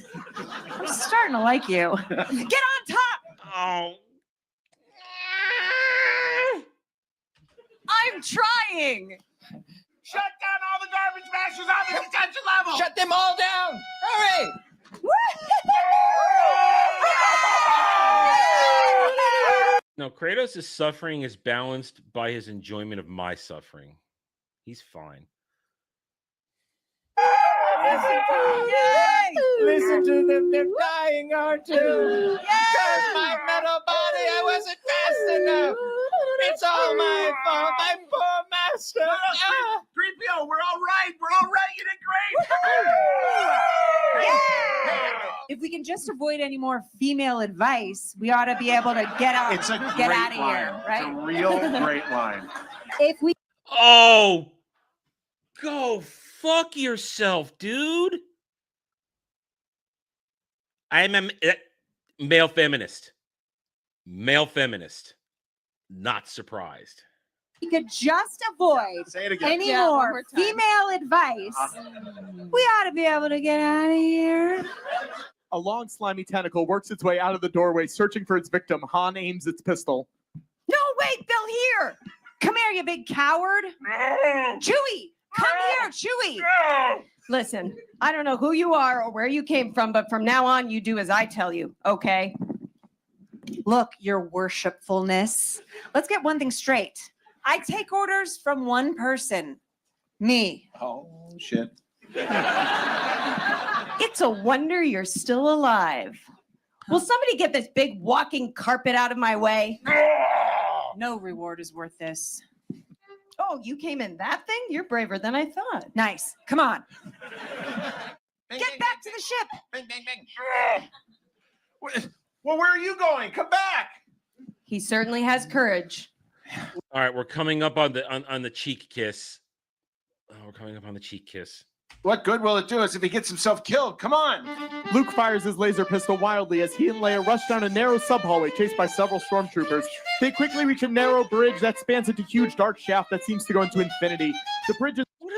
I'm starting to like you. Get on top. Oh. I'm trying. Shut down all the garbage mashers on the detention level. Shut them all down. Hurry. No, Kratos' suffering is balanced by his enjoyment of my suffering. He's fine. Listen to them. They're dying, aren't you? Curse my metal body. I wasn't fast enough. It's all my fault. My poor master. 3PO, we're all right. We're all right. You did great. If we can just avoid any more female advice, we ought to be able to get out. It's a get great out of line. here, right? It's a real great line. If we Oh, go fuck yourself, dude. I'm a male feminist. Male feminist. Not surprised. could just avoid Say it again. any Yeah, one more more time. female advice, we ought to be able to get out of here. A long, slimy tentacle works its way out of the doorway, searching for its victim. Han aims its pistol. No, wait, Bill, here. Come here, you big coward. Chewie, come here, Chewie. Listen, I don't know who you are or where you came from, but from now on, you do as I tell you, okay? Look, your worshipfulness. Let's get one thing straight. I take orders from one person. Me. Oh, shit. It's a wonder you're still alive. Will somebody get this big walking carpet out of my way? No reward is worth this. Oh, you came in that thing? You're braver than I thought. Nice. Come on. Bang, Get bang, back to the ship. bang, bang, bang. Well, where are you going? Come back. He certainly has courage. All right, we're coming up on the cheek kiss. Oh, we're coming up on the cheek kiss. What good will it do us if he gets himself killed? Come on. Luke fires his laser pistol wildly as he and Leia rush down a narrow sub-hallway chased by several stormtroopers. They quickly reach a narrow bridge that spans into a huge dark shaft that seems to go into infinity. The bridge What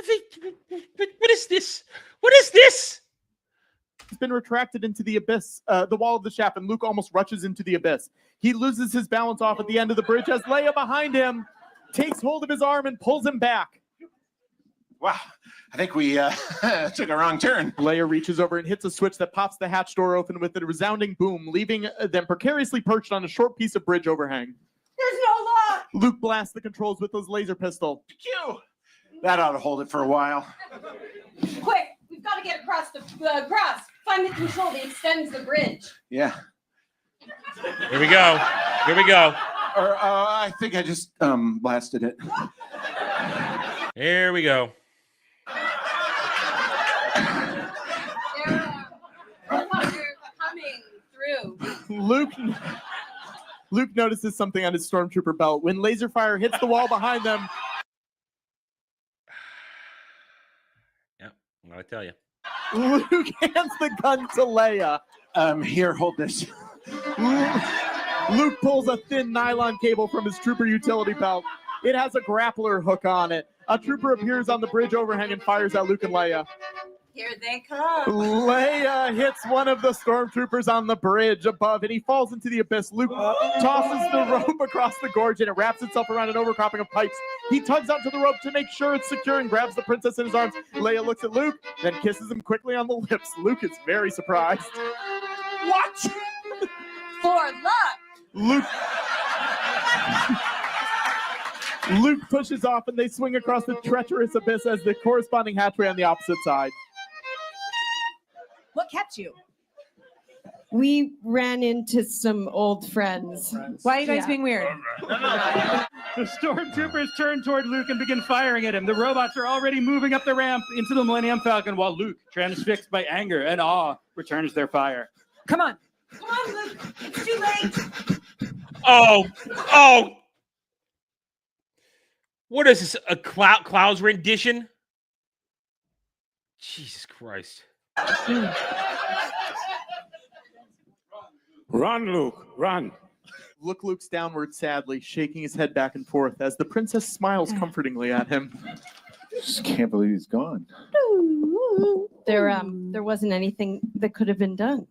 is this? What is this? has been retracted into the abyss, the wall of the shaft, and Luke almost rushes into the abyss. He loses his balance off at the end of the bridge as Leia behind him takes hold of his arm and pulls him back. Wow. I think we took a wrong turn. Leia reaches over and hits a switch that pops the hatch door open with a resounding boom, leaving them precariously perched on a short piece of bridge overhang. There's no law. Luke blasts the controls with his laser pistol. Q. That ought to hold it for a while. Quick, we've got to get across the cross. Find the control that extends the bridge. Yeah. Here we go. Here we go. I think I just blasted it. Here we go. Coming through. Luke notices something on his stormtrooper belt. When laser fire hits the wall behind them, Yep, I'm gonna tell you. Luke hands the gun to Leia. Here, hold this. Luke pulls a thin nylon cable from his trooper utility belt. It has a grappler hook on it. A trooper appears on the bridge overhang and fires at Luke and Leia. Here they come. Leia hits one of the stormtroopers on the bridge above, and he falls into the abyss. Luke tosses the rope across the gorge, and it wraps itself around an overcropping of pipes. He tugs onto the rope to make sure it's secure and grabs the princess in his arms. Leia looks at Luke, then kisses him quickly on the lips. Luke is very surprised. What? For luck. Luke pushes off, and they swing across the treacherous abyss as the corresponding hatchway on the opposite side. What kept you? We ran into some old friends. Why are you guys being weird? The stormtroopers turn toward Luke and begin firing at him. The robots are already moving up the ramp into the Millennium Falcon while Luke, transfixed by anger and awe, returns their fire. Come on. Come on, Luke. It's too late. Oh! What is this? A Cloud's rendition? Jesus Christ! Run, Luke, run. Luke looks downward sadly, shaking his head back and forth as the princess smiles comfortingly at him. Just can't believe he's gone. There wasn't anything that could have been done.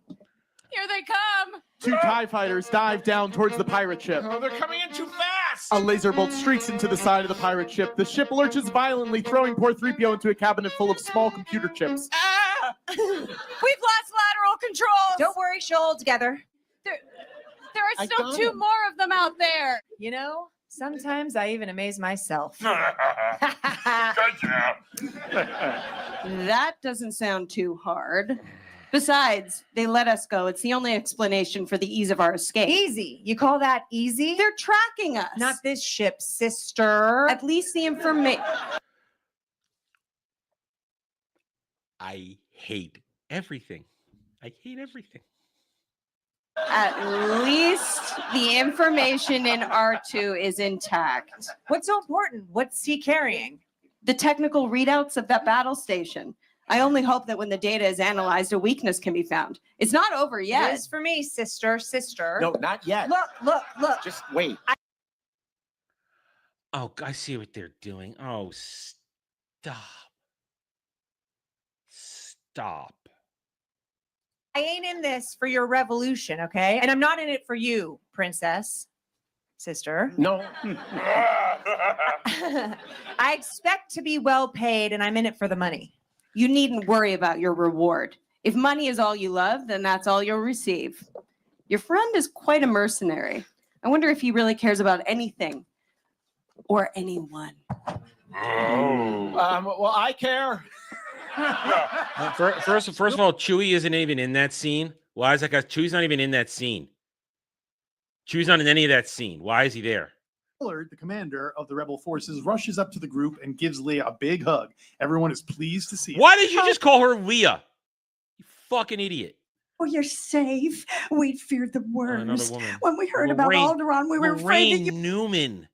Here they come. 2 TIE fighters dive down towards the pirate ship. Oh, they're coming in too fast. A laser bolt streaks into the side of the pirate ship. The ship lurches violently, throwing poor 3PO into a cabinet full of small computer chips. We've lost lateral controls. Don't worry, she'll hold together. There are still 2 more of them out there. You know, sometimes I even amaze myself. Good job. That doesn't sound too hard. Besides, they let us go. It's the only explanation for the ease of our escape. Easy. You call that easy? They're tracking us. Not this ship, sister. At least the information. I hate everything. I hate everything. At least the information in R2 is intact. What's so important? What's he carrying? The technical readouts of that battle station. I only hope that when the data is analyzed, a weakness can be found. It's not over yet. It is for me, sister. No, not yet. Look. Just wait. Oh, I see what they're doing. Oh, stop. Stop. I ain't in this for your revolution, okay? And I'm not in it for you, princess. Sister. No. I expect to be well paid, and I'm in it for the money. You needn't worry about your reward. If money is all you love, then that's all you'll receive. Your friend is quite a mercenary. I wonder if he really cares about anything or anyone. Well, I care. First of all, Chewie isn't even in that scene. Why is that guy? Chewie's not even in that scene. Chewie's not in any of that scene. Why is he there? Willard, the commander of the rebel forces, rushes up to the group and gives Leia a big hug. Everyone is pleased to see her. Why did you just call her Leah? You fucking idiot. Oh, you're safe. We'd feared the Another worst. woman. When we heard about Lorraine- Alderaan, we were afraid that you... Newman.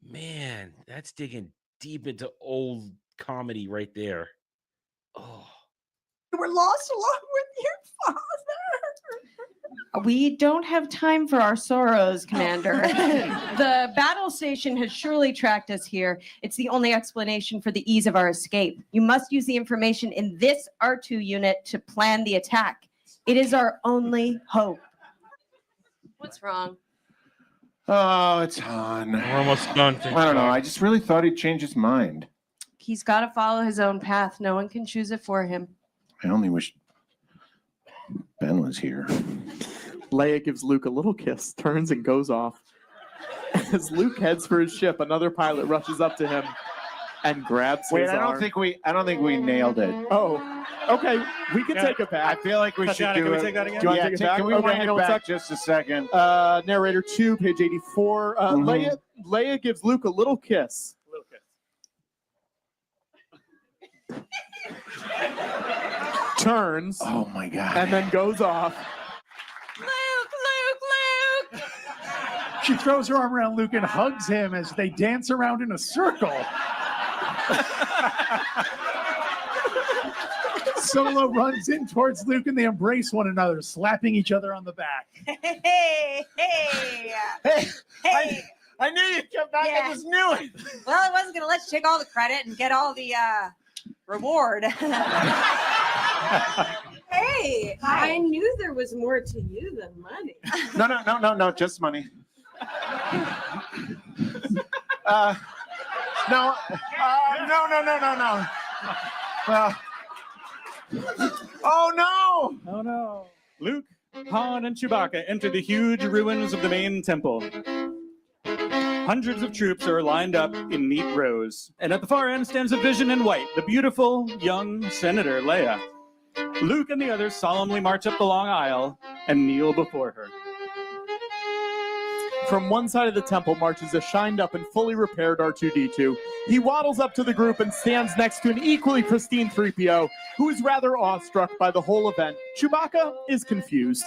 Man, that's digging deep into old comedy right there. Oh. were lost along with your father. We don't have time for our sorrows, Commander. The battle station has surely tracked us here. It's the only explanation for the ease of our escape. You must use the information in this R2 unit to plan the attack. It is our only hope. What's wrong? Oh, it's Han. We're almost done. I don't know. I just really thought he'd change his mind. He's got to follow his own path. No one can choose it for him. I only wish Ben was here. Leia gives Luke a little kiss, turns and goes off. As Luke heads for his ship, another pilot rushes up to him and grabs Wait, his I arm. don't think we nailed it. Oh, Okay, we can take it I back. feel like we should Tatiana, do can we it. take that again? Do you want to Yeah, take it back? can we Okay, wind hang it on one back sec. just a second? Narrator 2, page 84. Leia gives Luke a little kiss. Turns. Oh my God. And then goes off. Luke! She throws her arm around Luke and hugs him as they dance around in a circle. Solo runs in towards Luke and they embrace one another, slapping each other on the back. Hey. I knew you'd come back. Yeah. I just knew it. Well, I wasn't going to let you take all the credit and get all the reward. Hey, I knew there was more to you than money. No, just money. No. Well. Oh no! Oh no. Luke, Han, and Chewbacca enter the huge ruins of the main temple. Hundreds of troops are lined up in neat rows, and at the far end stands a vision in white, the beautiful young Senator Leia. Luke and the others solemnly march up the long aisle and kneel before her. From one side of the temple marches a shined up and fully repaired R2-D2. He waddles up to the group and stands next to an equally pristine 3PO, who is rather awestruck by the whole event. Chewbacca is confused.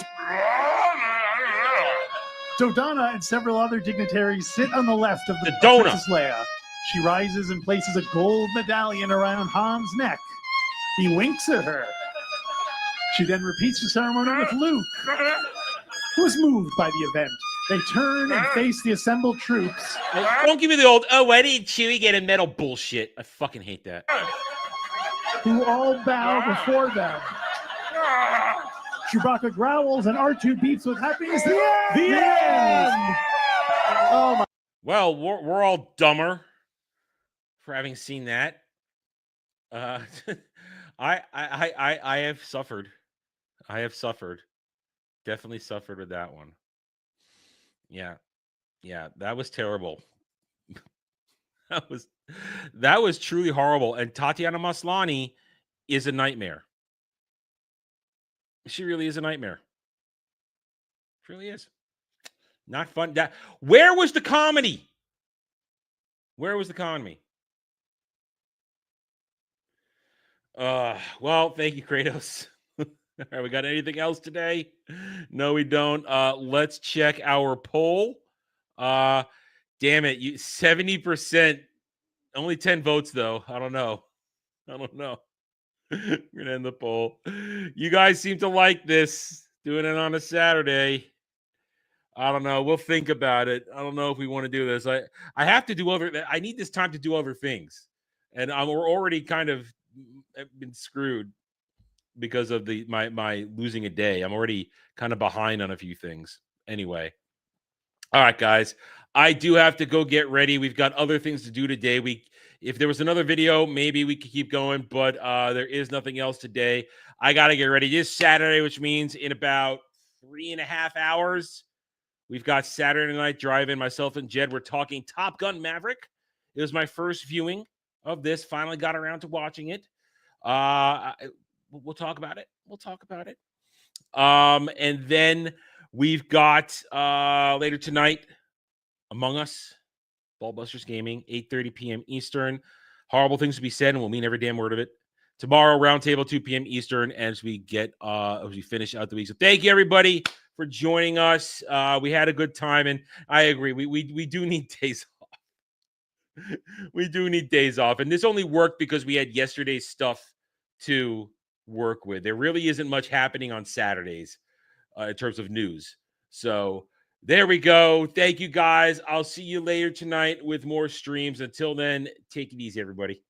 Dodonna and several other dignitaries sit on the left of the Dodonna. Princess Leia. She rises and places a gold medallion around Han's neck. He winks at her. She then repeats the ceremony with Luke, who is moved by the event. They turn and face the assembled troops. Don't give me the old, oh, why didn't Chewie get a medal bullshit. I fucking hate that. Who all bow before them. Chewbacca growls and R2 beeps with happiness. The end! Oh my. Well, we're all dumber for having seen that. I have suffered. I have suffered. Definitely suffered with that one. Yeah, that was terrible. that was truly horrible. And Tatiana Maslany is a nightmare. She really is a nightmare. She really is. Not fun. Where was the comedy? Where was the comedy? Well, thank you, Kratos. All right, we got anything else today? No, we don't. Let's check our poll. Damn it, 70%. Only 10 votes, though. I don't know. We're gonna end the poll. You guys seem to like this. Doing it on a Saturday. I don't know. We'll think about it. I don't know if we want to do this. I have to do I need this time to do other things, and we're already kind of been screwed because of my losing a day. I'm already kind of behind on a few things. Anyway, all right, guys. I do have to go get ready. We've got other things to do today. If there was another video, maybe we could keep going, but there is nothing else today. I got to get ready. It is Saturday, which means in about 3.5 hours, we've got Saturday Night Drive-In. Myself and Jed, we're talking Top Gun Maverick. It was my first viewing of this. Finally got around to watching it. We'll talk about it. And then we've got later tonight, Among Us, Ballbusters Gaming, 8:30 p.m. Eastern. Horrible things to be said, and we'll mean every damn word of it. Tomorrow, Roundtable, 2 p.m. Eastern, as we finish out the week. So thank you, everybody, for joining us. We had a good time, and I agree. We do need days off. We do need days off, and this only worked because we had yesterday's stuff to work with. There really isn't much happening on Saturdays in terms of news. So there we go. Thank you, guys. I'll see you later tonight with more streams. Until then, take it easy, everybody.